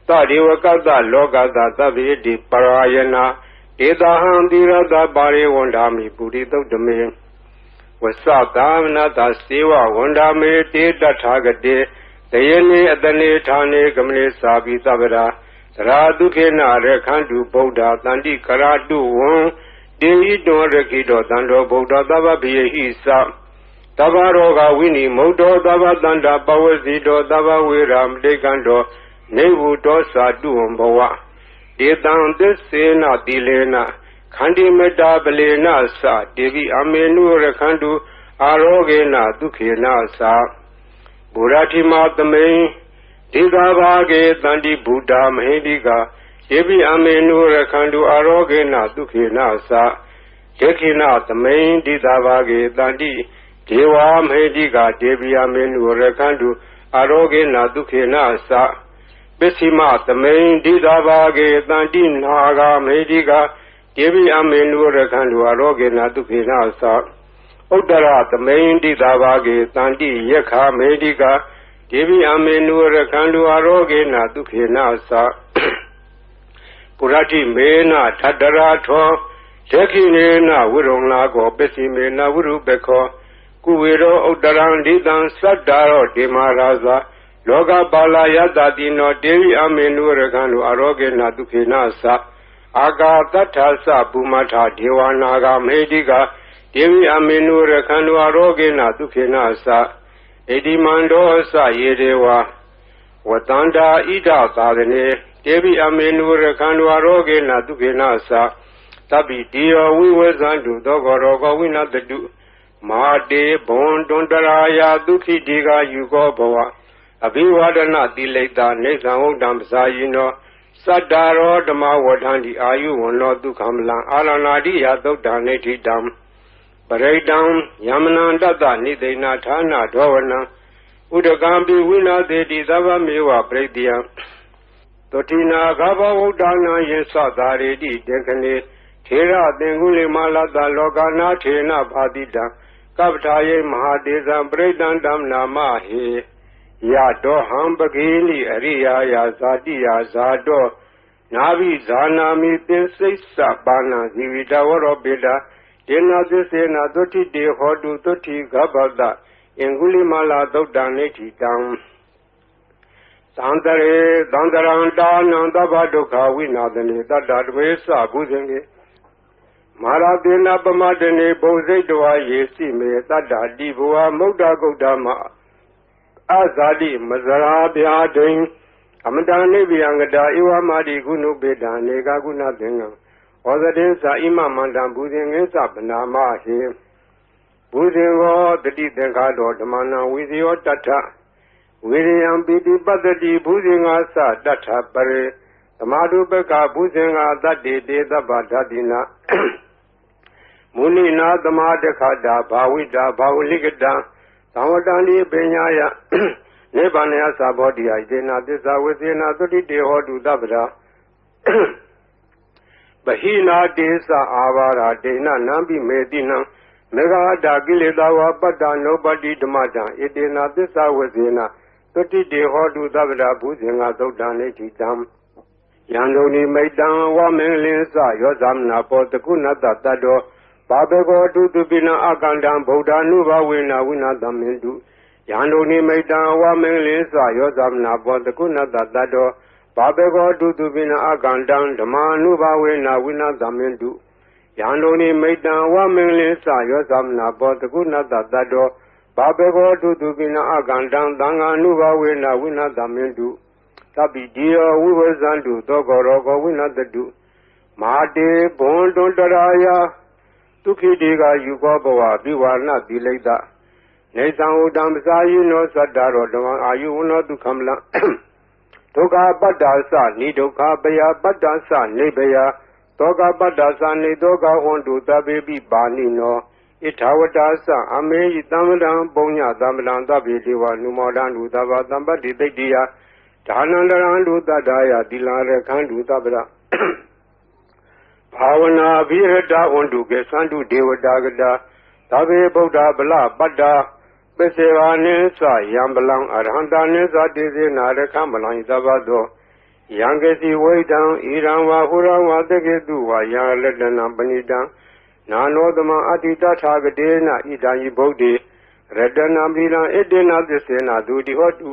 သဒေဝကတလောကတသဗ္ဗေတိပရာယနာဒေတာဟံတိရတပါရိဝန္ဒာမိပုရိသုတ်တမေဝသသာမနတစေဝဝန္ဒာမေတေတထာဂတေတယေနိအတနေဌာနေကမလေသာပိသဗ္ဗရာသရာဒုခေနရခန္တုဗုဒ္ဓတန္တိကရာတုဝံတေဟိတောရခိတောတန္တောဗုဒ္ဓသဗ္ဗပိယဟိသသဗ္ဗရောဂဝိနိမုဒ္ဒောသဗ္ဗတန္တာပဝစီတောသဗ္ဗဝေရမတိကံတောနေဝုတောသာတုဝံဘဝဒေတံသစ္စေနတိလေနခန္တိမတ္တာပလေနသတေဝိအမေနုရခန္တုအာရောဂေနဒုခေနသဗုရတိမသမိန်ဒေသာဘာဂေတန္တိဗုဒ္ဓမဟိတိကာယေပိအမေနုရခန္တုအာရောဂေနဒုခေနသဒေခိနသမိန်ဒေသာဘာဂေတန္တိဒေဝမဟိတိကာဒေပိအမေနုရခန္တုအာရောဂေနဒုခေနသပစ္စည်းမသမိန်ဒေသာဘာဂေတန္တိနာဂမဟိတိကာဒေပိအမေနုရခန္တုအာရောဂေနဒုခေနသဥတ္တရသမိန်တိသာဘာဂေတန္တိယက္ခမေတိကာဒေဝိအမေနုရခန္တုအာရောဂေနဒုခေနသပုရတိမေနထတရာထောဒက္ခိနေနဝိရုံလာကောပစ္စည်းမေနဝိရုပခောကုဝေရောဥတ္တရံဒိတံသတ္တာရောဒေမရာဇာလောကပါလာယတတိနောဒေဝိအမေနုရခန္တုအာရောဂေနဒုခေနသအာဂါတထာသပုမထာဒေဝနာဂမေတိကာဒေဝိအမေနုရခန္တုအာရောဂေနဒုခေနသဣတိမန္တောသယေဒေဝဝတန္တာဣဒသာသနေဒေဝိအမေနုရခန္တုအာရောဂေနဒုခေနသသဗ္ဗိတိယောဝိဝေဇန္တုသောဂရောဂဝိနတတု မာတေဘွန်တွန်တရာယာဒုက္ခိတိကယူကောဘဝအဘိဝဒနာတိလိတာနေသံဝုဒ္ဓံပစာယိနောစတ္တာရောဓမ္မဝဋ္ဌံတိအာယုဝန္နောဒုက္ခမလံအာရဏာတိယသုတ်တံနေဋ္ဌိတံပရိတံယမနံတတ္တနိသိဏဌာနဒောဝနံဥဒကံပိဝိနာသေတိသဗ္ဗမေဝပရိတယံသုတိနာဂဘဝုဒ္ဓနာယေသသာရေတိတေခနေထေရသင်္ကုလိမာလတလောကနာထေနဘာတိတံကပ္ပထာယေမဟာတေဇံပရိတံဓမ္မနာမဟေယတောဟံပကေနိအရိယာယဇာတိယဇာတောနာဘိဇာနာမိသင်္စိစ္ဆပါဏဇီဝိတဝရောပိတာဒေနသစ္စေနသုတိတေဟောတုသုတိဂဗ္ဗတအင်္ဂုလိမာလာသုတ်တံနေဋ္ဌိတံသံတရေသံတရံတာနံသဗ္ဗဒုက္ခဝိနာသနေတတ္တတဝေသဘုဇင်ကေမာရတေနပမတနေဘုဇိတဝါယေစီမေတတ္တတိဘဝမုဒ္ဒဂုတ်တမအဇာတိမဇရာဗျာဒိံအမတန်နိဗ္ဗယံကတာဧဝမာတိကုဏုပေတံနေကကုဏသင်္ကံဩဇတေသာဣမမန္တံဘုဇင်ငေသဗ္ဗနာမဟေဘုဇင်ဝတတိသင်္ခါတောဓမ္မနံဝိဇယောတထဝိရိယံပိတိပတ္တိဘုဇင်္ဂါသတထပရေသမာဓုပကဘုဇင်္ဂါတတ္တိတေသဗ္ဗဓာတိနာမုနိနာသမာတခတာဘာဝိတာဘာဝလိကတံသံဝတ္တန်ဒီပညာယနိဗ္ဗာန်ယသဘောတိယဒေနာသစ္စာဝေသေနာသုတိတေဟောတုသဗ္ဗရာပဟိနာတေသအာဘာရာဒေနနံပိမေတိနံမေဃာတာကိလေသာဝပတ္တနောပတ္တိဓမ္မတံဣတေနာသစ္စာဝေသေနာသုတိတေဟောတုသဗ္ဗရာဘုဇင်္ဂသုတ်တံနေဋ္ဌိတံယံဒုန်ိမိတ်တံဝမင်္ဂလင်းစယောဇမနာပောတကုဏတတတ္တောဘာဘေကောတုတုပိနအကန္တံဗုဒ္ဓ ानु ဘဝေနဝိနာသမင်တုယံဒုန်ိမိတ်တံဝမင်္ဂလင်းစယောဇမနာပောတကုဏတတတ္တောဘာဘေကောတုတုပိနအကန္တံဓမ္မာနုဘဝေနဝိနာသမင်တုယံဒုန်ိမိတ်တံဝမင်္ဂလင်းစယောဇမနာပောတကုဏတတတ္တောဘာဘေကောတုတုပိနအကန္တံသံဃာနုဘဝေနဝိနာသမင်တုသဗ္ဗိတိယောဝိဝဇန္တုသောကောရောကောဝိနတတုမာတေဘွန်တွန်တရာယဒုက္ခိတေကယူကောဘဝပိဝါဏတိလိတနေသံဝတ္တံပစာယိနောသတ္တရောဓမ္မအာယုဝနောဒုက္ခမလံဒုက္ခပတ္တာသနိဒုက္ခပယပတ္တာသနိဗယသောကပတ္တာသနိသောကဟွန်တုသဗ္ဗေပိပါဏိနောဣထာဝတ္တာသအမေယသမ္မတံပုညသမ္မတံသဗ္ဗေဒေဝနုမောဒံတုသဗ္ဗသံပတ္တိတိတ္တိယဒါနန္တရံတုတတ္တယသီလရခန္တုသဗ္ဗရဘာဝနာအဘိရတဝန္တုကေသန္တုဒေဝတာကတာသဗ္ဗေဗုဒ္ဓဗလပတ္တာပစ္စေဝါနိသယံပလံအရဟံတာနိသတိစေနာရခမလံသဗ္ဗသောယံကေစီဝိတံဣရံဝါဟုရံဝါတကေတုဝါယလတနံပဏိတံနာနောသမအတ္တိတထာဂတေနဣဒံယိဗုဒ္ဓေရတနာပိလံဣတေနသစ္စေနဒုတိဟောတု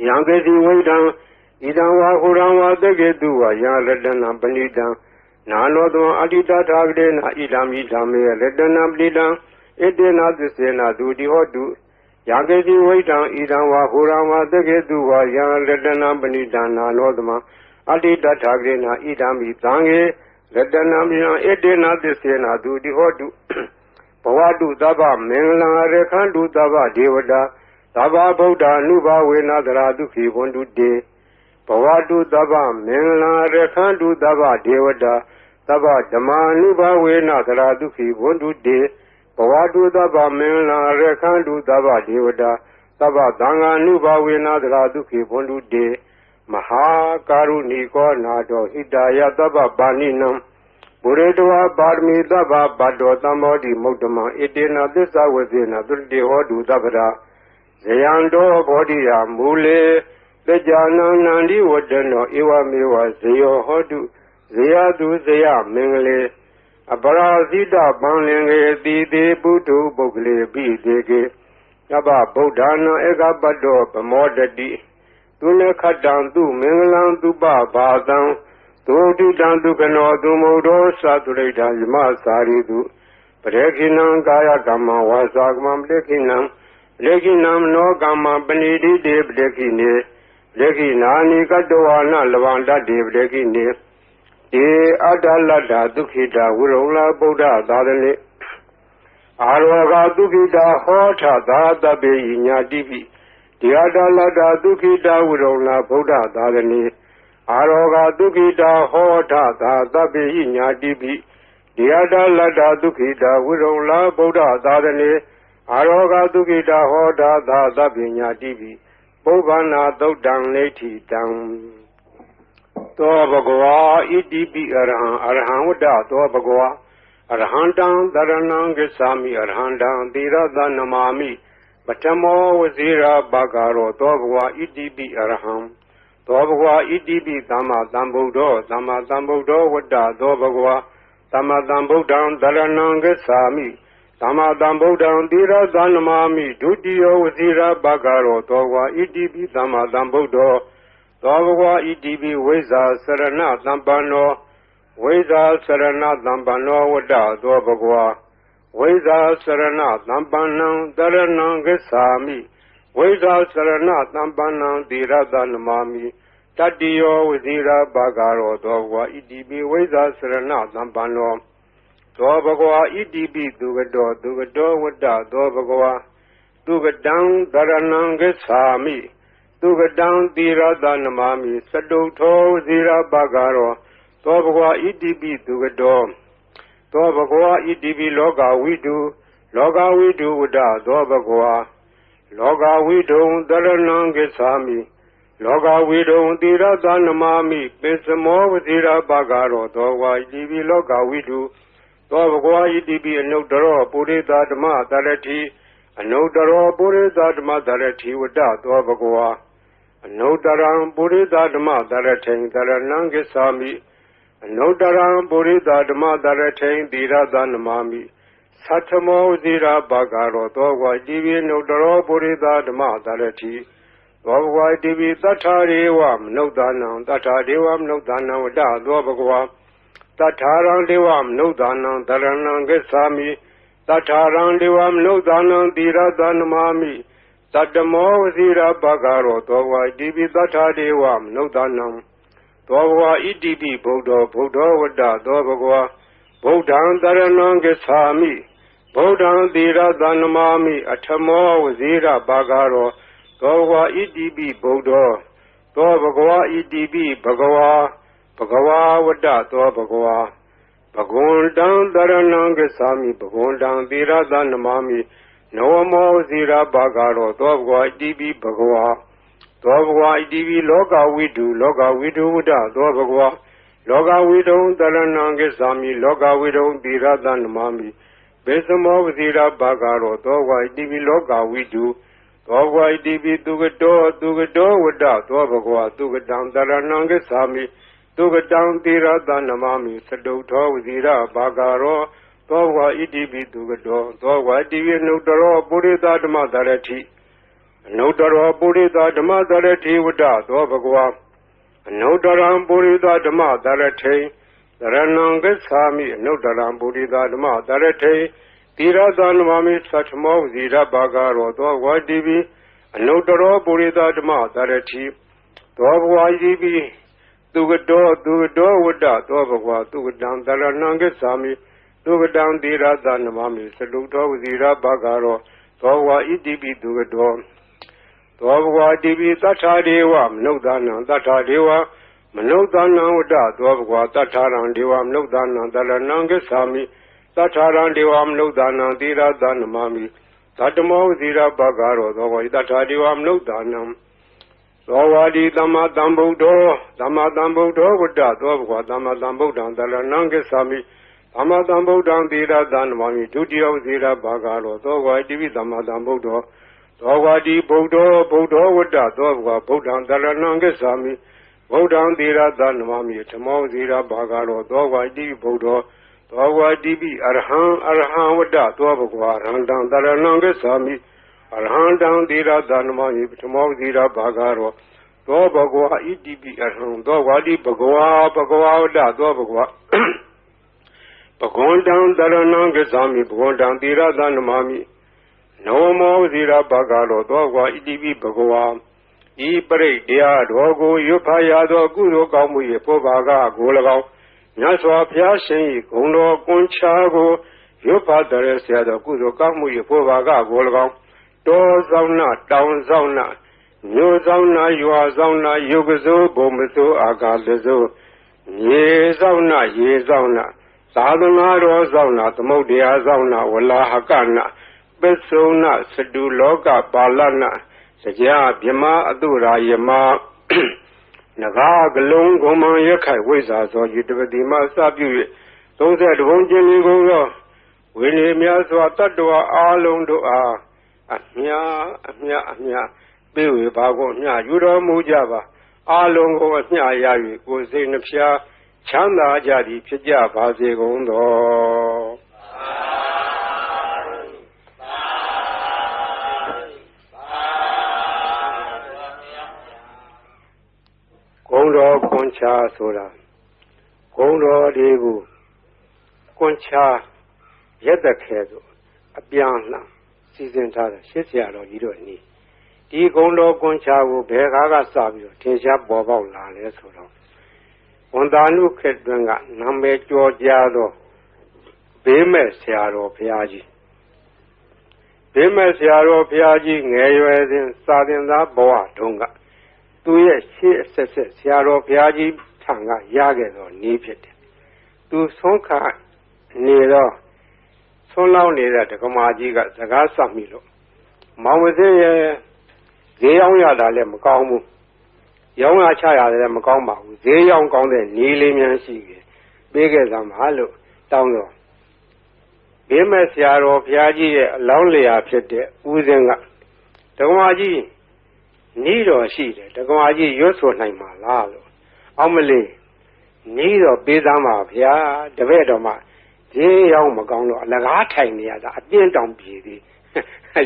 ယံကေစီဝိတံဣဒံဝါဟုရံဝါတကေတုဝါယလတနံပဏိတံနာနောသမအတ္တိတထာဂတေနဣဒံမိဓမ္မေရတနာပိလံဣတေနသစ္စေနဒုတိဟောတုယံကေစီဝိတံဣဒံဝါဟုရံဝါတကေတုဝါယလတနံပဏိတံနာနောသမအတ္တိတထာဂတေနဣဒံမိသံဃေရတနာပိလံဣတေနသစ္စေနဒုတိဟောတုဘဝတုသဗ္ဗမင်္ဂလံရခန္တုသဗ္ဗဒေဝတာသဗ္ဗဗုဒ္ဓ ानु ဘဝေနသရာဒုက္ခိဝန္တုတေဘဝတုသဗ္ဗမင်္ဂလံရခန္တုသဗ္ဗဒေဝတာသဗ္ဗဓမ္မာ ानु ဘဝေနသရာဒုက္ခိဝန္တုတေဘဝတုသဗ္ဗမင်္ဂလံရခန္တုသဗ္ဗဒေဝတာသဗ္ဗသံဃာ ानु ဘဝေနသရာဒုက္ခိဝန္တုတေမဟာကာရုဏီကောနာတောဟိတယသဗ္ဗပါဏိနံဘုရေတဝါပါရမီသဗ္ဗဘတ္တောသမ္မောတိမုဒ္ဓမံဣတေနသစ္စာဝဇေနသုတိဟောတုသဗ္ဗရာဇယံတောဘောဓိယမူလေသကြနံနန္ဒီဝတ္တနောဧဝမေဝဇယောဟောတုဇယတုဇယမင်္ဂလေအပရာဇိတပံလင်္ကေတိတေပုထုပုဂ္ဂလေပိတေကေသဗ္ဗဗုဒ္ဓနာဧကပတ္တောဗမောတတိသူနခတံသူမင်္ဂလံသူပဘာတံဒုတိတံဒုက္ခနောသူမုဒ္ဒောသတုရိဋ္ဌယမသာရိတုပရေခိနံကာယကမ္မဝါစာကမ္မပရေခိနံပရေခိနံမနောကမ္မပဏိတိတေပရေခိနေပရေခိနာနိကတောဝနလဗန္တတေပရေခိနေတေအတ္တလတ္တဒုက္ခိတဝိရုံလဗုဒ္ဓသာသနေ အာရောဂဒုက္ခိတာဟောထသာတပေညာတိပိဒီဟာတာလတ္တဒုက္ခိတာဝိရုဏဗုဒ္ဓသာရဏီအာရောဂဒုက္ခိတာဟောထသာတပေညာတိပိဒီဟာတာလတ္တဒုက္ခိတာဝိရုဏဗုဒ္ဓသာရဏီအာရောဂဒုက္ခိတာဟောထသာတပေညာတိပိပုဗ္ဗနာသုတ်တံနေတိတံသောဘဂဝါဣတိပိအရဟံအရဟံဝတ္တသောဘဂဝါအရဟံတံတရဏံဂစ္ဆာမိအရဟံတံသီရသနမာမိပထမောဝဇိရာဘဂရောသောဘဂဝါဣတိပိအရဟံသောဘဂဝါဣတိပိသမ္မာသမ္ဗုဒ္ဓောသမ္မာသမ္ဗုဒ္ဓောဝတ္တသောဘဂဝါသမ္မာသမ္ဗုဒ္ဓံတရဏံဂစ္ဆာမိသမ္မာသမ္ဗုဒ္ဓံသီရသနမာမိဒုတိယဝဇိရာဘဂရောသောဘဂဝါဣတိပိသမ္မာသမ္ဗုဒ္ဓောသောဘဂဝါဣတိပိဝိဇ္ဇာစရဏသမ္ပန္နောဝိဇ္ဇာစရဏသမ္ပန္နောဝတ္တသောဘဂဝါဝိဇ္ဇာစရဏသမ္ပန္နံတရဏံဂစ္ဆာမိဝိဇ္ဇာစရဏသမ္ပန္နံသီရသနမာမိတတ္တိယောဝဇိရာဘဂရောသောဘဂဝါဣတိပိဝိဇ္ဇာစရဏသမ္ပန္နောသောဘဂဝါဣတိပိသူကတောသူကတောဝတ္တသောဘဂဝါသူကတံတရဏံဂစ္ဆာမိသူကတံသီရသနမာမိစတုထောဝဇိရာဘဂရောသောဘဂဝါဣတိပိသူကတောသောဘဂဝါဣတိပိလောကဝိတုလောကဝိတုဝတ္တသောဘဂဝါလောကဝိတုံတရဏံဂစ္ဆာမိလောကဝိတုံသီရသနမာမိပိစမောဝဇိရာဘဂရောသောဘဂဝါဣတိပိလောကဝိတုသောဘဂဝါဣတိပိအနုတ္တရောပုရိသဓမ္မတရတိအနုတ္တရောပုရိသဓမ္မတရတိဝတ္တသောဘဂဝါအနုတ္တရံပုရိသဓမ္မတရထိန်တရဏံဂစ္ဆာမိအနုတ္တရံပုရိသဓမ္မတရထိန်သီရသနမာမိသတ္ထမောဝဇိရာဘဂရောသောဘဂဝါဣတိပိအနုတ္တရောပုရိသဓမ္မတရတိသောဘဂဝါဣတိပိသတ္ထာရေဝမနုဿာနံသတ္ထာဒေဝမနုဿာနံဝတ္တသောဘဂဝါသတ္ထာရံဒေဝမနုဿာနံတရဏံဂစ္ဆာမိသတ္ထာရံဒေဝမနုဿာနံသီရသနမာမိသတ္တမောဝဇိရာဘဂရောသောဘဂဝါဣတိပိသတ္ထာဒေဝမနုဿာနံသောဘဂဝါဣတိပိဗုဒ္ဓောဗုဒ္ဓောဝတ္တသောဘဂဝါဗုဒ္ဓံတရဏံဂစ္ဆာမိဗုဒ္ဓံသီရသနမာမိအထမောဝဇိရာဘဂရောသောဘဂဝါဣတိပိဗုဒ္ဓောသောဘဂဝါဣတိပိဘဂဝါဘဂဝါဝတ္တသောဘဂဝါဘဂဝန္တံတရဏံဂစ္ဆာမိဘဂဝန္တံသီရသနမာမိနဝမောဝဇိရာဘဂရောသောဘဂဝါဣတိပိဘဂဝါသောဘဂဝါဣတိပိလောကဝိတုလောကဝိတုဝတ္တသောဘဂဝါလောကဝိတုံတရဏံဂစ္ဆာမိလောကဝိတုံသီရသနမာမိဘေသမောဝဇိရာဘဂရောသောဘဂဝါဣတိပိလောကဝိတုသောဘဂဝါဣတိပိသူကတောသူကတောဝတ္တသောဘဂဝါသူကတံတရဏံဂစ္ဆာမိသူကတံသီရသနမာမိစတုထောဝဇိရာဘဂရောသောဘဂဝါဣတိပိသူကတောသောဘဂဝါဣတိပိအနုတ္တရောပုရိသဓမ္မတရတိအနုတ္တရောပုရိသဓမ္မတရတိဝတ္တသောဘဂဝါအနုတ္တရံပုရိသဓမ္မတရထိန်တရဏံဂစ္ဆာမိအနုတ္တရံပုရိသဓမ္မတရထိန်သီရသနမာမိသတ္ထမောဇိရဘဂရောသောဘဂဝါဣတိပိအနုတ္တရောပုရိသဓမ္မတရတိသောဘဂဝါဣတိပိသူကတောသူကတောဝတ္တသောဘဂဝါသူကတံတရဏံဂစ္ဆာမိသူကတံသီရသနမာမိစတုထောဝဇိရဘဂရောသောဘဂဝါဣတိပိသူကတောသောဘဂဝါဣတိပိသတ္ထာဒေဝမနုဿာနံသတ္ထာဒေဝမနုဿာနံဝတ္တသောဘဂဝါသတ္ထာရံဒေဝမနုဿာနံတရဏံဂစ္ဆာမိသတ္ထာရံဒေဝမနုဿာနံသီရသနမာမိသတ္တမောဝဇိရဘဂရောသောဘဂဝါသတ္ထာဒေဝမနုဿာနံသောဝါဒီသမ္မာသမ္ဗုဒ္ဓောသမ္မာသမ္ဗုဒ္ဓောဝတ္တသောဘဂဝါသမ္မာသမ္ဗုဒ္ဓံတရဏံဂစ္ဆာမိသမ္မာသမ္ဗုဒ္ဓံသီရသနမာမိဒုတိယဝဇိရဘဂရောသောဘဂဝါဣတိပိသမ္မာသမ္ဗုဒ္ဓောသောဘဂဝါတိဗုဒ္ဓောဗုဒ္ဓောဝတ္တသောဘဂဝါဗုဒ္ဓံတရဏံဂစ္ဆာမိဗုဒ္ဓံသီရသနမာမိဓမ္မောဇိရဘဂရောသောဘဂဝါဣတိပိဗုဒ္ဓောသောဘဂဝါဣတိပိအရဟံအရဟံဝတ္တသောဘဂဝါအရဟံတံတရဏံဂစ္ဆာမိအရဟံတံသီရသနမာမိဓမ္မောဇိရဘဂရောသောဘဂဝါဣတိပိအရဟံသောဝါတိဘဂဝါဘဂဝါဝတ္တသောဘဂဝါဘဂဝန္တံတရဏံဂစ္ဆာမိဘဂဝန္တံသီရသနမာမိနဝမောဇိရဘဂရောသောဘဂဝါဣတိပိဘဂဝါဤပရိတ်တရားတော်ကိုရွတ်ဖတ်ရသောကုသိုလ်ကောင်းမှု၏ပုဗ္ဗာကကို၎င်းမြတ်စွာဘုရားရှင်၏ဂုဏ်တော်ကွန်ချာကို ရွတ်ပါတဲ့ဆရာတော်ကုသိုလ်ကောင်းမှုရဖို့ပါကကို၎င်းတောဆောင်နာတောင်ဆောင်နာမြို့ဆောင်နာရွာဆောင်နာယုတ်စိုးဘုံမစိုးအာကာသစိုးရေဆောင်နာရေဆောင်နာသာသနာတော်ဆောင်နာသမုဒ္ဒရာဆောင်နာဝလာဟကနာပစ္စုံနာစတုလောကပါဠနာစကြာမြမအတုရာယမနဂါကလုံးဂုံမံရခိုင်ဝိဇ္ဇာသောယတပတိမစပြု၍30ဘုံကျင်လီကုန်သောဝိနည်းများစွာတတ္တဝါအားလုံးတို့အားအမြပေးဝေပါကုန်အမြယူတော်မူကြပါအားလုံးကိုအမြရ၍ကိုယ်စိတ်နှဖျားချမ်းသာကြသည်ဖြစ်ကြပါစေကုန်သောဂုံတော်ကွန်ချာဆိုတာဂုံတော်တွေကိုကွန်ချာရက်သက်ခဲဆိုအပြန်လှန်စီစဉ်ထားတဲ့ရှစ်ဆရာတော်ကြီးတို့နီးဒီဂုံတော်ကွန်ချာကိုဘယ်ကားကစပြီးတော့ထင်ရှားပေါ်ပေါက်လာလဲဆိုတော့ဝန်တာနုခေတ်တွင်ကနာမည်ကျော်ကြားသောဘေးမဲ့ဆရာတော်ဘုရားကြီးဘေးမဲ့ဆရာတော်ဘုရားကြီးငယ်ရွယ်စဉ်စာသင်သားဘဝတုန်းကသူရဲ့ရှေ့အဆက်ဆက်ဆရာတော်ဘုရားကြီးထံကရခဲ့သောနည်းဖြစ်တယ်သူဆုံးခါနေတော့ဆုံးလောင်းနေတဲ့ဒကမာကြီးကစကားဆက်မိလို့မောင်ဝစင်းရဲ့ဈေးရောက်ရတာလည်းမကောင်းဘူးရောင်းရချရတယ်လည်းမကောင်းပါဘူးဈေးရောက်ကောင်းတဲ့နည်းလေးများရှိတယ်ပေးခဲ့သမှာလို့တောင်းတော့ဘေးမဲ့ဆရာတော်ဘုရားကြီးရဲ့အလောင်းလျာဖြစ်တဲ့ဦးစင်းကဒကမာကြီးနီးတော်ရှိတယ်ဒကမာကြီးရွတ်ဆိုနိုင်မှာလားလို့အောင်မလေးနီးတော်ပေးသားမှာဗျာတပည့်တော်မှာဈေးရောက်မကောင်းတော့အလကားထိုင်နေရတာအပြင်းတောင်ပြေသေး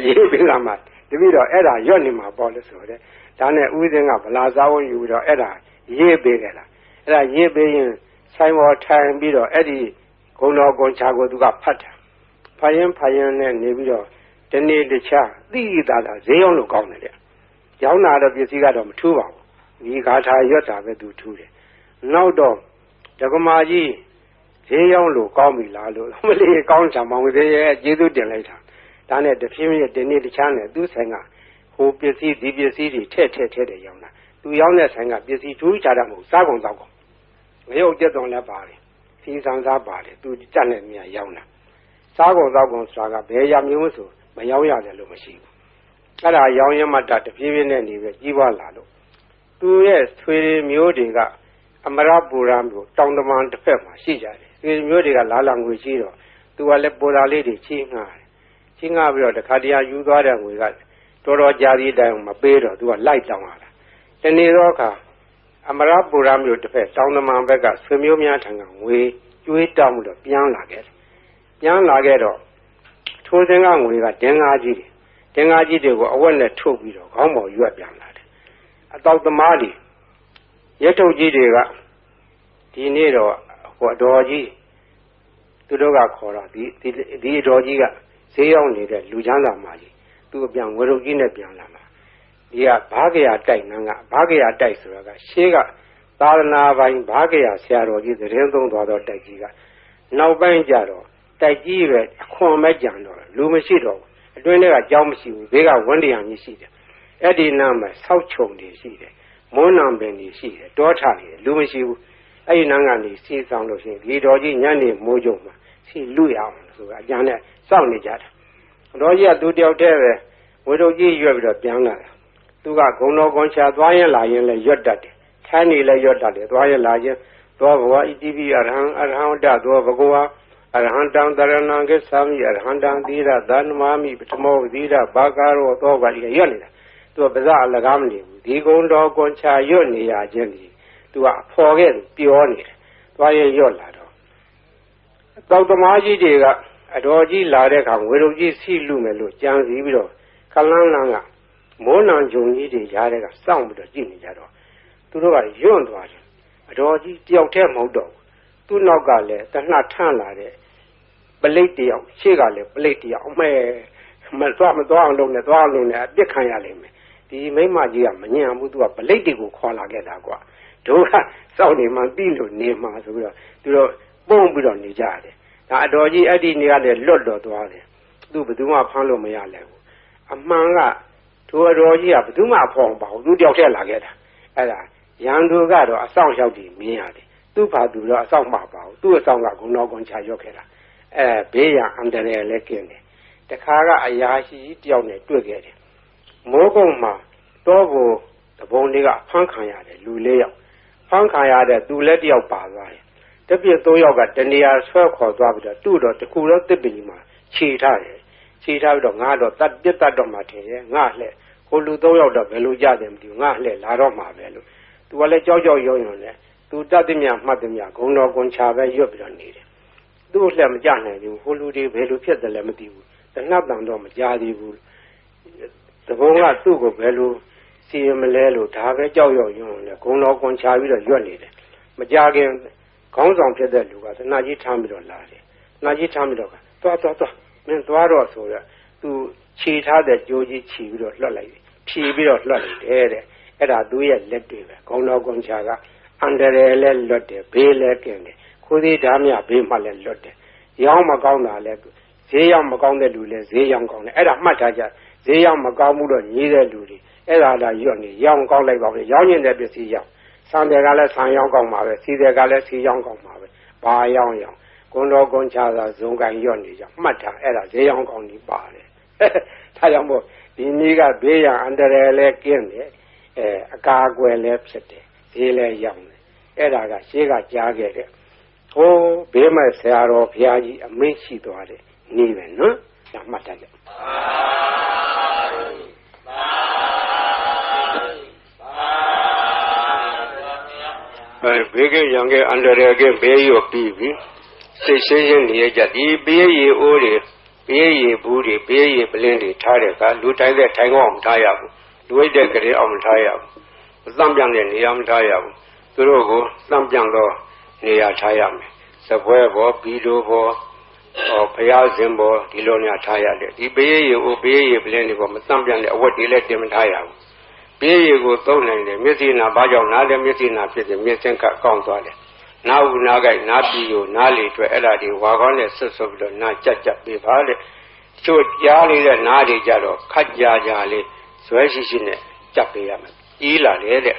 ရေးပေးသားမှာတပည့်တော်အဲ့ဒါရွတ်နေမှာပေါ့လို့ဆိုတဲ့ဒါနဲ့ဦးစင်းကဗလာစားဝန်းယူတော့အဲ့ဒါရေးပေးကြတာအဲ့ဒါရေးပေးရင်ဆိုင်ပေါ်ထိုင်ပြီးတော့အဲ့ဒီဂုံတော်ကွန်ချာကိုသူကဖတ်တယ်ဖတ်ရင်နဲ့နေပြီးတော့ဒီနေ့တခြားသိတာဈေးရောက်လို့ကောင်းတယ်တဲ့ရောင်းတာတော့ပစ္စည်းကတော့မထူးပါဘူးဒီဂါထာရွတ်တာပဲသူထူးတယ်နောက်တော့ဒကမာကြီးဈေးရောက်လို့ကောင်းပြီလားလို့မလေးကောင်းချာမောင်သေးရဲ့ကျေးဇူးတင်လိုက်တာဒါနဲ့တဖြည်းဖြည်းဒီနေ့တခြားနဲ့သူ့ဆိုင်ကဟိုပစ္စည်းဒီပစ္စည်းတွေထည့်တယ်ရောင်းတာသူရောင်းတဲ့ဆိုင်ကပစ္စည်းထူးခြားတာမဟုတ်စားကုန်တော့ကုန်ငရုတ်ကျက်သွန်လည်းပါတယ်စီဆန်စားပါတယ်သူကြက်နဲ့မြာရောင်းတာစားကုန်တော့ကုန်ဆိုတာကဘယ်ရမျိုးဆိုမရောင်းရတယ်လို့မရှိဘူးအဲ့ဒါရောင်းရမှတဖြည်းဖြည်းနဲ့နေပဲကြီးပွားလာလို့သူရဲ့ဆွေမျိုးတွေကအမရပူရမျိုးတောင်တမန်တစ်ဖက်မှာရှိကြတယ်ဆွေမျိုးတွေကလာငွေရှိတော့သူကလည်းပူရာလေးတွေချင်းငှားတယ်ချင်းငှားပြီးတော့တခါတရယူသွားတဲ့ငွေကတော်ကြာသည့်တိုင်မပေးတော့သူကလိုက်တောင်းလာတာတနေ့တော့အခါအမရပူရမျိုးတစ်ဖက်တောင်တမန်ဘက်ကဆွေမျိုးများထံကငွေကျွေးတောင်းပြီးတော့ပြန်လာခဲ့တော့ထိုးစင်းကငွေကဒင်္ဂါကြီးတွေကိုအဝက်နဲ့ထုတ်ပြီးတော့ခေါင်းပေါ်ရွက်ပြန်လာတယ်အတောက်သမားတွေရဲထုတ်ကြီးတွေကဒီနေ့တော့ဟိုအတော်ကြီးသူတို့ကခေါ်တော့ဒီအတော်ကြီးကဈေးရောက်နေတဲ့လူချမ်းသာမကြီးသူ့ပြန်ဝရုပ်ကြီးနဲ့ပြန်လာမှာဒီကဘာကရာတိုက်နန်းကဘာကရာတိုက်ဆိုတာကရှေးကသာသနာပိုင်ဘာကရာဆရာတော်ကြီးသတင်းသုံးသွားတော့တိုက်ကြီးကနောက်ပိုင်းကျတော့တိုက်ကြီးပဲအခွန်မဲ့ကြံတော့လူမရှိတော့ဘူးအတွင်းထဲကကြောင်းမရှိဘူးဘေးကဝန်းတရားကြီးရှိတယ်အဲ့ဒီနားမှာဆောက်ချုံတွေရှိတယ်မွန်းနံပင်တွေရှိတယ်တောထတွေလူမရှိဘူးအဲ့ဒီနားကနေစီးဆောင်လို့ရှိရင်ဒီတော်ကြီးညနေမိုးကြုံမှာစီလူရအောင်ဆိုတာအကြံနဲ့စောင့်နေကြတာတော်ကြီးကသူတယောက်တည်းပဲဝေတို့ကြီးရွက်ပြီးတော့ပြန်လာတာသူကဂုံတော်ကွန်ချာသွားရင်လာရင်လည်းရွတ်တတ်တယ်ထိုင်းနေလည်းရွတ်တတ်တယ်သွားရင်လာရင်သောဘဝဣတိပိအရဟံဝတ္တသောဘဂဝါအရဟံတံတရဏံကိသမိအရဟံတံသီရသန္မာမိပထမောသီရဘာကာရောသောကကြီးရွတ်နေတာသူကပါးစပ်အလကားမနေဘူးဒီဂုံတော်ကွန်ချာရွတ်နေရခြင်းဒီသူကအဖော်ခဲ့ပြောနေတယ်သွားရင်ရွတ်လာတော့တောက်သမားကြီးတွေကအတော်ကြီးလာတဲ့အခါငွေတို့ကြီးစီလူမယ်လို့ကြံစည်ပြီးတော့ခလန်းလန်းကမိုးနံဂျုံကြီးတွေရားတဲ့ကစောင့်ပြီးတော့ကြည့်နေကြတော့သူတို့ကယွန့်သွားတယ်အတော်ကြီးတယောက်တည်းမဟုတ်တော့သူ့နောက်ကလည်းတနှထန့်လာတဲ့ပလိတ်တယောက်ရှေ့ကလည်းပလိတ်တယောက်အမဲမသွားအောင်လုပ်နေအပြစ်ခံရလိမ့်မယ်ဒီမိမကြီးကမညံဘူးသူကပလိတ်တွေကိုခေါ်လာခဲ့တာကွာတို့ကစောင့်နေမှပြီးလို့နေမှဆိုပြီးတော့သူတို့ပုံပြီးတော့နေကြတယ်ဒါ ဒါအတော်ကြီးအဲ့ဒီနေရာနဲ့လွတ်တော်သွားတယ်သူဘယ်သူမှဖမ်းလို့မရလဲဘူးအမှန်ကသူအတော်ကြီးကဘယ်သူမှဖော်မပါဘူးသူတယောက်တည်းလာခဲ့တာအဲ့ဒါရန်သူကတော့အဆောင်ရောက်ပြီးမြင်ရတယ်သူ့ဘာသူတော့အဆောင်မပါဘူးသူ့အဆောင်ကဂုဏတော်ကွန်ချရွတ်ခဲ့တာဘေးရန်အန္တရာယ်လည်းကင်းတယ်တခါကအရာရှိတယောက်နဲ့တွေ့ခဲ့တယ်မိုးကုတ်မှာတော့ကိုတပုံလေးကဖမ်းခံရတယ်လူ၄ယောက်ဖမ်းခံရတဲ့သူလည်းတယောက်ပါသွားတယ်တပြည့်၃ယောက်ကတနေရာဆွဲခေါ်သွားပြီးတော့သူ့တော့တခုတော့တစ်ပင်ကြီးမှာခြေထားတယ်ခြေထားပြီးတော့ငါတော့တတ်ပြတ်တတ်တော့မှထင်ရဲ့ငါလှဲ့ဟိုလူ၃ယောက်တော့ဘယ်လိုကြတယ်မသိဘူးငါလှဲ့လာတော့မှာပဲလို့သူကလည်းကြောက်ကြောက်ရုံရုံနဲ့သူတတ်သည်မြမှတ်သည်မြဂုံတော်ကွန်ချပဲရွတ်ပြီးတော့နေတယ်သူ့လှဲ့မကြနိုင်ဘူးဟိုလူတွေဘယ်လိုဖြစ်တယ်လဲမသိဘူးတနတ်တန်တော့မကြသေးဘူးတဘုံကသူ့ကိုဘယ်လိုစီရင်မလဲလို့ဒါပဲကြောက်ရွံ့ရုံနဲ့ဂုံတော်ကွန်ချပြီးတော့ရွတ်နေတယ်မကြခင်ခေါင်းဆောင်ဖြစ်တဲ့လူကသနာကြီးထမ်းပြီးတော့လာတယ်သနာကြီးထမ်းပြီးတော့သွားမင်းသွားတော့ဆိုတော့သူခြေထားတဲ့ကြိုးကြီးခြီးပြီးတော့လွှတ်လိုက်ဖြီးပြီးတော့လွှတ်လိုက်တယ်တဲ့အဲ့ဒါသူရဲ့လက်တွေပဲဂုံတော်ကွန်ချကအန္တရာယ်လည်းလွတ်တယ်ဘေးလည်းကင်းတယ်ခိုးသေးဓာမြဘေးမှလည်းလွတ်တယ်ရောင်းမကောင်းတာလည်းဈေးရောက်မကောင်းတဲ့လူလည်းဈေးရောက်ကောင်းတယ်အဲ့ဒါမှတ်ထားကြဈေးရောက်မကောင်းမှုတော့ညီးတဲ့လူတွေအဲ့ဒါလာရွတ်နေရောင်းကောင်းလိုက်ပါပဲရောင်းရင်တဲ့ပစ္စည်းရောက်ဆန်တယ်ကလည်းဆန်ရောင်းကောင်းပါပဲစီတယ်ကလည်းစီရောင်းကောင်းပါပဲဘာရောင်းဂုံတော်ကွန်ချသာဇုံကန်ရွတ်နေကြမှတ်ထားအဲ့ဒါဈေးရောင်းကောင်းကြီးပါတယ်ဒါကြောင့်မို့ဒီနေ့ကဘေးရန်အန္တရာယ်လည်းကင်းတယ်အကာအကွယ်လည်းဖြစ်တယ်ဈေးလည်းရောင်းတယ်အဲ့ဒါကရှေးကကြားခဲ့တဲ့ဟိုးဘေးမဲ့ဆရာတော်ဘုရားကြီးအမင်းရှိသွားတယ်နေပဲနော်ဒါမှတ်ထားကြဘေးကရံကအန္တရာယ်ကဘေးရောပြီးပြီစိတ်ရှင်းရှင်းနေကြဒီဘေးရီအိုးတွေဘေးရီဘူးတွေဘေးရီပလင်းတွေထားတဲ့ကလူတိုင်းတဲ့ထိုင်ကောင်းမထားရဘူးလူဝိတ်တဲ့ကလေးအောင်မထားရဘူးသံပြန်တဲ့နေရာမထားရဘူးသူတို့ကိုသံပြန်တော့နေရာထားရမယ်စပွဲပေါ်ဘီလိုပေါ်ဘုရားရှင်ပေါ်ဒီလိုနေရာထားရတယ်ဒီဘေးရီအိုးဘေးရီပလင်းတွေပေါ်မသံပြန်တဲ့အဝတ်တွေလည်းတင်မထားရဘူးဘေးရီကိုသုံးနိုင်တယ်မျက်စိနာဘာကြောင့်နားတယ်မျက်စိနာဖြစ်တယ်မျက်စင်ကကောင်းသွားတယ်နားဦးနားကြိုက်နားပြီးကိုနားလေအတွက်အဲ့ဒါဒီဝါကောင်းနဲ့ဆွတ်ဆွတ်ပြီးတော့နားကြက်ပေးပါတဲ့ချို့ကြားနေတဲ့နားတွေကြတော့ခက်ကြလေးဇွဲရှိရှိနဲ့ကြက်ပေးရမယ်ကြီးလာလေတဲ့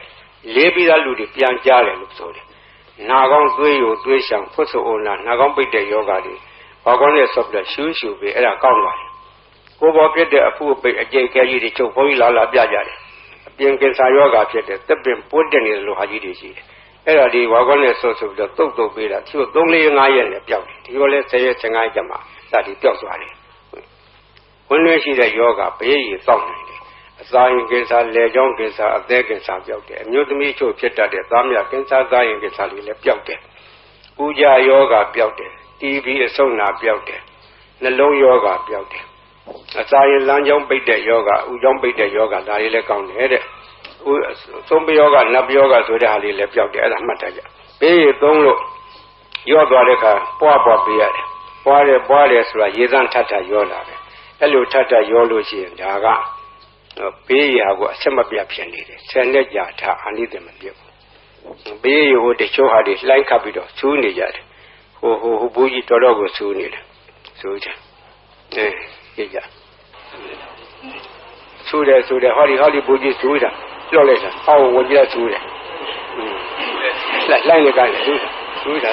လေးပြီးသားလူတွေပြန်ကြားတယ်လို့ဆိုတယ်နာကောင်းသွေးယိုသွေးရှောင်ဖွတ်ဆိုအိုနာနာကောင်းပိတ်တဲ့ယောဂတွေဝါကောင်းနဲ့ဆွတ်ပြီးရှူးရှူပေးအဲ့ဒါကောင်းသွားတယ်ကိုယ်ပေါ်ပြတဲ့အဖုအပိတ်အကျိတ်ခဲကြီးတွေချုပ်ဘုန်းကြီးလာပြကြတယ်အပြင်ကင်ဆာယောဂဖြစ်တဲ့သက်ပင်ပွတ်တက်နေတယ်လို့ဟာကြီးတွေရှိတယ်အဲ့ဒါဒီဝါကောင်းနဲ့ဆွတ်ပြီးတော့တုတ်ပေးတာသူတို့3-4-5ရက်နဲ့ပျောက်တယ်ဒီလိုလဲ10ရက်15ရက်ကျမှစသည်ပျောက်သွားတယ်ဝင်လွှဲရှိတဲ့ယောဂဘေးရီစောင့်နေတယ်အစာရင်ကင်ဆာလေကြောင်းကင်ဆာအသက်ကင်ဆာပျောက်တယ်အမျိုးသမီးချို့ဖြစ်တတ်တဲ့သားမြကင်ဆာသားရင်ကင်ဆာတွေလည်းပျောက်တယ်ပူကြယောဂပျောက်တယ်တီဘီအဆုတ်နာပျောက်တယ်နှလုံးယောဂပျောက်တယ်အစာရင်လမ်းကြောင်းပိတ်တဲ့ယောဂဥကြောင်းပိတ်တဲ့ယောဂဒါတွေလည်းကောင်းတယ်တဲ့သုံးပယောဂနတ်ပယောဂဆိုတဲ့ဟာလေးလည်းပျောက်တယ်အဲ့ဒါမှတ်ထားကြဘေးရီသုံးလို့ရော့သွားတဲ့အခါပွားပေးရတယ်ပွားတယ်ဆိုတာရေသန့်ထပ်ရောလာတယ်အဲ့လိုထပ်ရောလို့ရှိရင်ဒါကဘေးရီဟာကိုအဆက်မပြတ်ဖြစ်နေတယ်ဆယ်နှစ်ကြာထားအာနိသင်မပြတ်ဘူးဘေးရီဟိုတချို့ဟာတွေလှိုင်းခတ်ပြီးတော့ဆူးနေကြတယ်ဟိုဘူးကြီးတော်တော်ကိုဆူးနေတယ်ဆူးကြကြည့်ကြဆူးတယ်ဟောဒီဘူးကြီးဆူးတာပြောလိုက်တာအော်ဝင်ကြဆူးတယ်လှိုင်းလည်းကဆူးတာ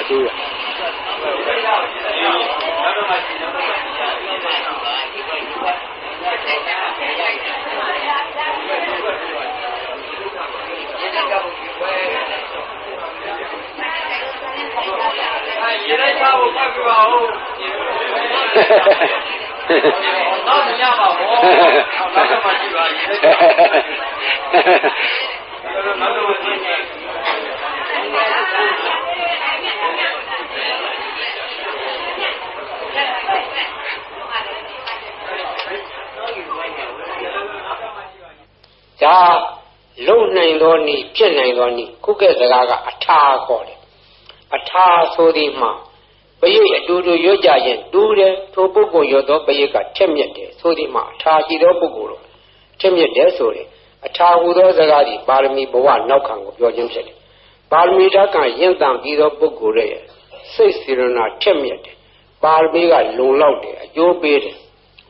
ရေလိုက်ပါဦးဖတ်ပြပါဦးတော့ညပါဘောနောက်တော့မှကြည့်ပါရေလိုက်ဒါလုံနိုင်သောနည်းဖြစ်နိုင်သောနည်းခုကဲ့စကားကအထာခေါ်တယ်အထာဆိုသည်မှာပရိတ်အတူတူရွတ်ကြရင်တူတယ်ထိုပုဂ္ဂိုလ်ရွတ်သောပရိတ်ကထက်မြက်တယ်ဆိုသည်မှာအထာရှိသောပုဂ္ဂိုလ်တို့ထက်မြက်တယ်ဆိုရင်အထာဟူသောစကားသည်ပါရမီဘဝနောက်ခံကိုပြောခြင်းဖြစ်တယ်ပါရမီဓာတ်ကရင့်တန်ပြီးသောပုဂ္ဂိုလ်ရဲ့စိတ်စေရနာထက်မြက်တယ် ပါရမီကလုံလောက်တယ်အကျိုးပေးတယ်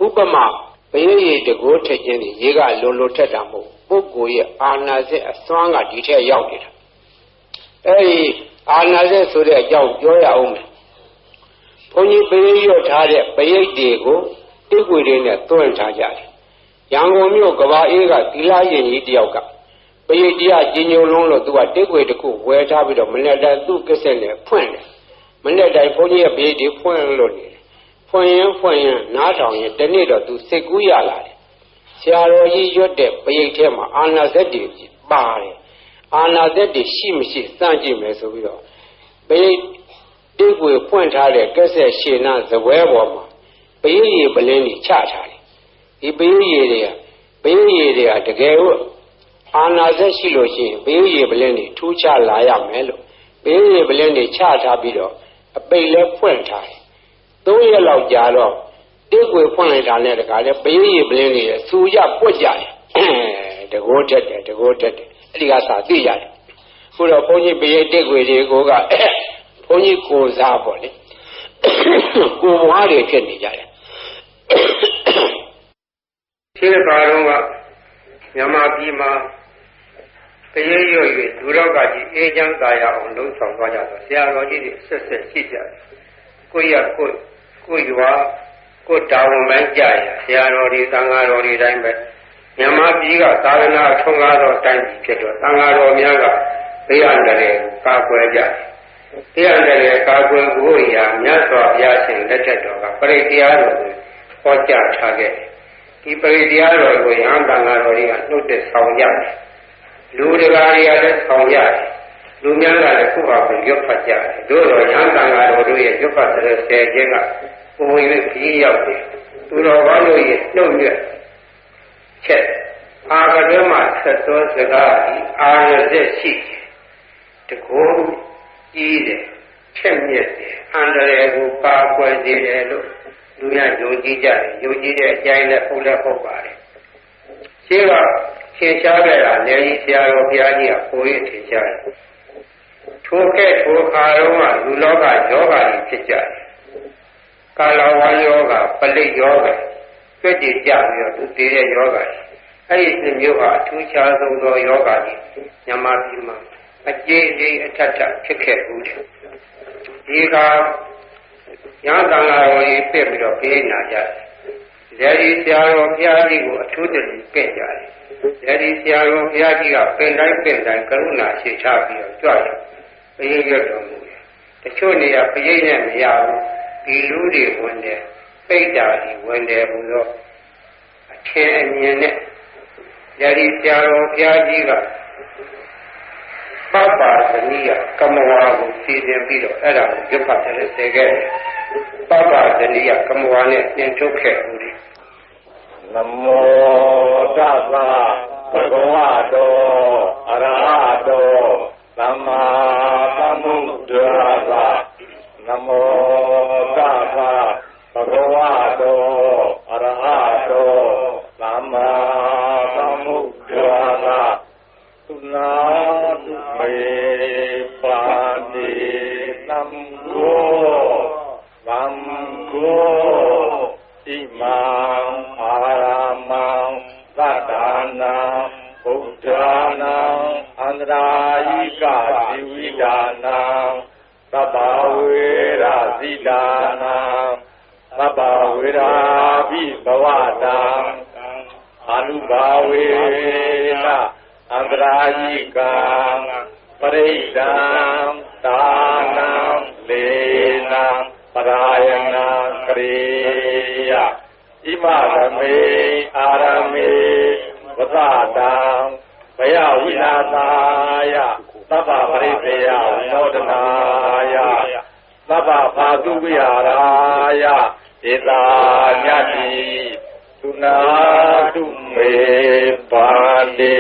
ဥပမာဘယရေတကိုးထက်ခြင်းတွေရေကလုံထက်တာမဟုတ်ပုဂ္ဂိုလ်ရဲ့အာနာစက်အစွမ်းကဒီထက်ရောက်နေတာအဲဒီအာနာစက်ဆိုတဲ့အကြောင်းပြောရအောင်မယ်ဘုန်းကြီးဘယရွတ်ထားတဲ့ဘယိတ်တွေကိုတိတ်ွေတွေနဲ့တွန်းထားကြတယ်ရန်ကုန်မြို့ကဘာအေးကသီလရင်ကြီးတယောက်ကပရိတ်တရားကြီးညိုလုံးလို့သူကတိတ်ွေတစ်ခုဝယ်ထားပြီးတော့မနေ့တိုင်းသူ့ကိစ္စနဲ့ဖွင့်တယ်မနေ့တိုင်းဘုန်းကြီးရဲ့ပရိတ်တွေဖွင့်လို့နေတယ်ဖွင့်ရင်နားထောင်ရင်တနေ့တော့သူစိတ်ကူးရလာတယ်ဆရာတော်ကြီးရွတ်တဲ့ပရိတ်ထဲမှာအာနာစက်တွေပါတယ်အာနာစက်တွေရှိမရှိစမ်းကြည့်မယ်ဆိုပြီးတော့ပရိတ်တိတ်ွေဖွင့်ထားတဲ့ကိစ္စရှင်းနာဇပွဲပေါ်မှာပရိတ်ရေပလင်းကြီးချထားတယ်ဒီပရိတ်ရေတွေကတကယ်လို့အာနာစက်ရှိလို့ရှိရင်ပရိတ်ရေပလင်းကြီးထူးခြားလာရမယ်လို့ပရိတ်ရေပလင်းကြီးချထားပြီးတော့အပိတ်လဲဖွင့်ထားတယ်3 ရက်လောက်ကြာတော့တိတ်ွေဖွင့်လိုက်တာနဲ့တခါလဲပရိတ်ရေပလင်းကြီးစူရပွက်ကြတယ်တကိုးတက်တယ်အဲ့ဒီကစာသိရတယ်ခုတော့ဘုန်းကြီးပရိတ်တိတ်ွေတွေကိုကဘုန်းကြီးကိုစားပေါ့လေကိုဝါးတွေဖြစ်နေကြတယ်ရှင်းပါတော့ကမြန်မာပြည်မှာပရိတ်ရွတ်၍ဒုရောဂကြီးအေးချမ်းသာရအောင်လှုံ့ဆော်သွားကြတော့ဆရာတော်ကြီးတွေဆက်ရှိကြတယ်ကိုရွာကိုတာဝန်ပိုင်းကြရဆရာတော်တွေသံဃာတော်တွေတိုင်းပဲမြန်မာပြည်ကသာသနာထွန်းကားသောတိုင်းပြည်ဖြစ်တော့သံဃာတော်များကဘေးအန္တရာယ်ကာကွယ်ကြတယ်ဘေးအန္တရာယ်ကာကွယ်ဖို့ရာမြတ်စွာဘုရားရှင်လက်ထက်တော်ကပရိတရားတော်ကိုဟောကြားထားခဲ့တယ်ဒီပရိတရားတော်ကိုယဟန်သံဃာတော်တွေကနှုတ်သက်ဆောင်ကြတယ်လူတရားတွေကလည်းဆောင်ကြတယ်လူများကလည်းခုပါကိုရွတ်ဖတ်ကြတယ်တို့တော့ယဟန်သံဃာတော်တို့ရဲ့ရွတ်ဖတ်တဲ့ဆယ်ခြင်းကပုံရင်းကြီးရောက်တယ်သူတော်ဘာလို့ရဲ့နှုတ်ရွက်ချက်အာကတွင်မှဆက်သောစကားဒီအာရဇက်ရှိတကောကြီးတယ်ချက်မြက်တယ်အန္တရာယ်ကိုပါကွယ်စေတယ်လို့လူများယုံကြည်ကြတယ်ယုံကြည်တဲ့အကြိုင်းနဲ့ဟုတ်လည်းဟုတ်ပါတယ်ရှင်းကရှင်းရှားခဲ့တာလည်းကြီးဆရာတော်ဘုရားကြီးကကိုယ်ရထင်ရှားတယ်ထိုခါတော့မှလူလောကယောဂါကြီးဖြစ်ကြတယ်ကာလဝါယောဂါပလိတ်ယောဂါပြည့်ကြည်ကြပြီးတော့သူတည်တဲ့ယောဂါအဲ့ဒီမျိုးဟာအထူးခြားဆုံးသောယောဂါကြီးမြန်မာပြည်မှာအကျေးကြီးအထက်ထဖြစ်ခဲ့ဘူးဒီကရဟန်းသံဃာတော်ကြီးပြည့်ပြီးတော့ပြေးနာကြတယ်ဇေဒီဆရာတော်ဘုရားကြီးကိုအထူးတည်းပြည့်ကြတယ်ဇေဒီဆရာတော်ဘုရားကြီးကပင်တိုင်းကရုဏာရှိချပြီးတော့ကြွတယ်ပရိတ်ရွတ်တော်မူတယ်တချို့နေရာပရိတ်နဲ့မရဘူးဒီလူတွေဝင်တယ်ပိဋ္ဌာကြီးဝင်တယ်ဘုရားအထင်အမြင်နဲ့ဇေဒီဆရာတော်ဘုရားကြီးကပပသနိယကမဝါကိုစီစဉ်ပြီးတော့အဲ့ဒါကိုရွတ်ဖတ်တယ်စေခဲ့တယ်ပပသနိယကမဝါနဲ့သင်ထုတ်ခဲ့ဦးတယ်နမောတသဗ္ဗဘဂဝတောအရဟတောသမ္မာသမ္ဗုဒ္ဓါသနမောတသဗ္ဗဘဂဝတောအရဟတောသမ္မာသမ္ဗုဒ္ဓါသသုနာတုမေပါတိသံဃောသံဃောဣမံအာရမံသတ္တနာဗုဒ္ဓနာအန္တရာယိကဇီဝိဒါနာသဗ္ဗဝေရဇိဒါနာသဗ္ဗဝေရာဘိဘဝတံအနုဘာဝေနအန္တရာယိကံပရိဒံဒါနံလေနံပရာယနာကရိယဣမရမေအာရမေဝသတံဘယဝိနာသာယသဗ္ဗပရိသေယဝိနောဒနာယသဗ္ဗဘာတုဝိဟာရယဧတာညတိသုနာတုမေပါတိ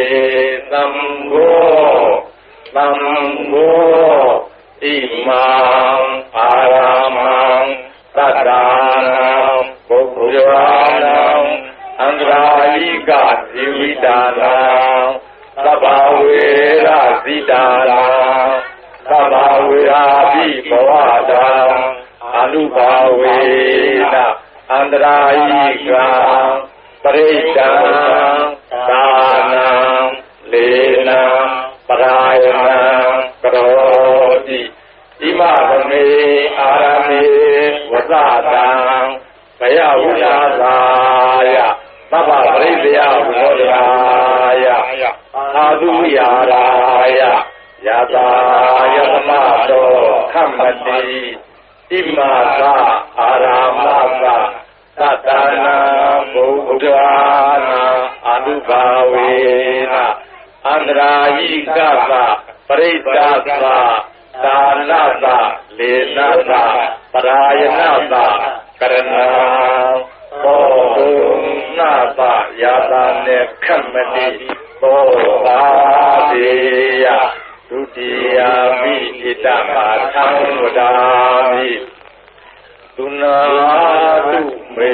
သံဃောသံဃောဣမံအာရမံသတ္တနာပုဂ္ဂိုလ်နာအန္တရာယိကဇီဝိတာနာသဗ္ဗဝေရဇိတာနာသဗ္ဗဝေရာဘိဘဝတံအနုဘာ ဝေနအန္တရာယိကံပရိဒံသာနံလေနံပရာယနံကရောတိဣမသမေအာရမေဝသတံဘယဝိလာသာယသဗ္ဗပရိသေယဝိရောဓာယသာဓုယာရာယယတာယသမတောခမ္မတိဣမသအာရမသသတ္တနာဘုဒ္ဓနာအနုဘာဝေနအန္တရာယိကသပရိစ္ဆာသသာနသလေနသပရာယနသကရဏဘောဓုနာသယာတာနေခမ္မတိဘောပါတိယဒုတိယမိဣတမသံဝဒာမိသုနာတုမေ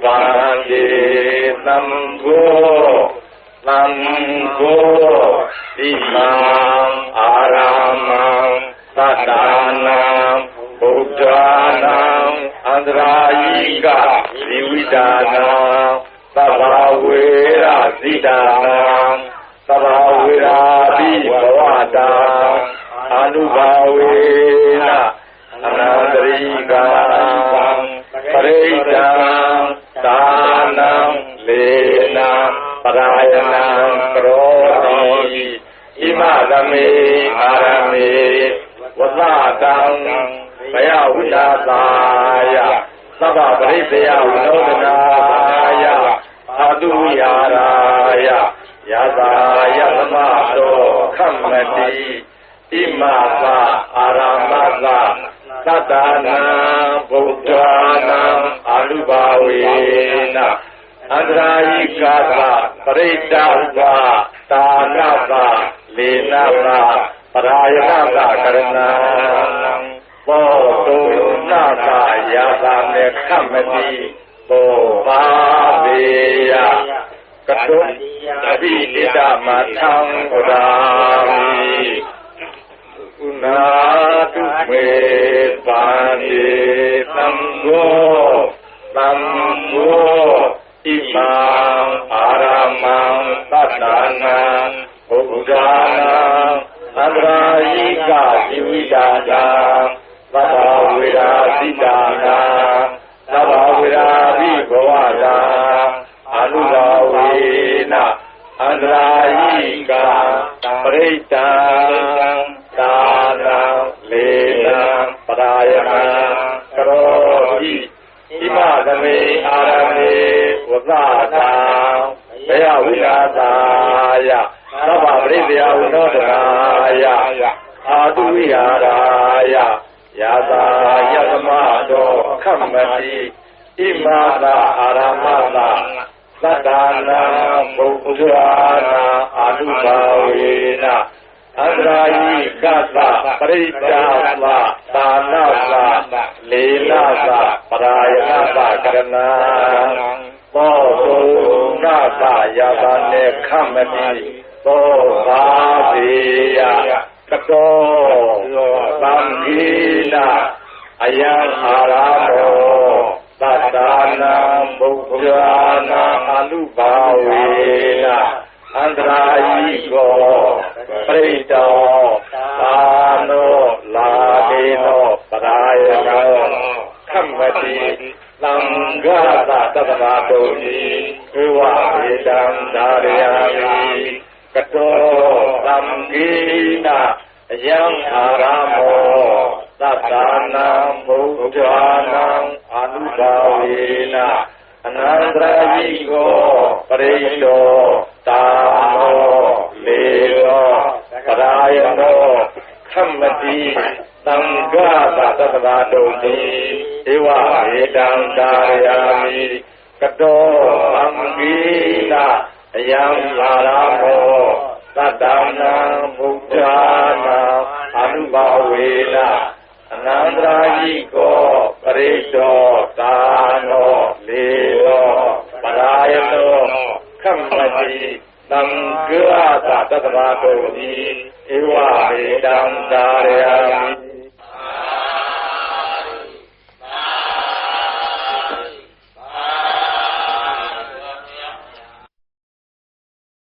ပန္တိသံဃောသံဃောဣမံအာရမံသတ္တနာဘုဒ္ဓနာအန္တရာယိကဇိဝိတာနာသဗ္ဗဝေရဇိတာနာသဗ္ဗဝေရာပိဘဝတာအနုဘာဝေနအနန္တရိကံပရိဒံသာနံလေနံပရာယနံကရောတိဣမသမေအာရမေဝသတံဘယဝိလာသာယသဗ္ဗပရိသေယဝိနောဒနာယသာဓုယာရာယယတာယသမတောခမ္မတိဣမသအာရမသသတ္တနာဘုဒ္ဓနာအနုဘာဝေနအန္တရာယိကသပရိဒ္ဒသသာနသလေနသပရာယနသကရဏဘောဓုနာသယာတာမေခမ္မတိဘောပါပေယကတုတပိတိတမသံဝဒာမိဥနာတုမေပန္တိသံဃောသံဃောဣမံအာရမံသတ္တနာဘုဒ္ဓနာအန္တရာယိကဇိဝိတာနာသဗ္ဗဝေရာဇိတာနာသဗ္ဗဝေရာပိဘဝတာအနုဘာဝေနအန္တရာယိကပရိဒံသာနံလေနံပရာယနံကရောတိဣမသမေအာရမေဝသတံဘယဝိလာသာယသဗ္ဗပရိသေယဝိနောဒနာယအာတုဝိဟာရာယယတာယသမတောခမ္မတိဣမသာအာရမသသတ္တနာဘုဒ္ဓနာအနုဘာဝေနအန္တရာယိကသပရိစ္ဆာသသာနသလေနသပရာယနသကရဏဘောဓုနာသယာတာနေခမ္မတိသောဘာပေယကတောသံဃိနာအယံအာရမောသတ္တနာဘုဒ္ဓနာအနုဘာဝေနအန္တရာယိကောပရိတောသာနောလာဒေနောပရာယနောခမ္မတိသံဃာသတ္တဗာတုတိဧဝေတံဒါရယာမိကတောသံဃိနာအယံအာရမောသတ္တနာဘုဒ္ဓနာအနုဘာဝေနအနန္တရာယိကောပရိတောသာနောလေနောပရာယနောခမ္မတိသံဃာသတ္တဗာတုတိဧဝေတံဒါရယာမိကတောသံဃိနာအယံအာရမောသတ္တနာဘုဒ္ဓနာအနုဘာဝေနအနန္တရာယိကောပရိတောသာနောလေနောပရာယနောခမ္မတိသံဃာသတ္တဗာတုတိဧဝေတံဒါရယာမိ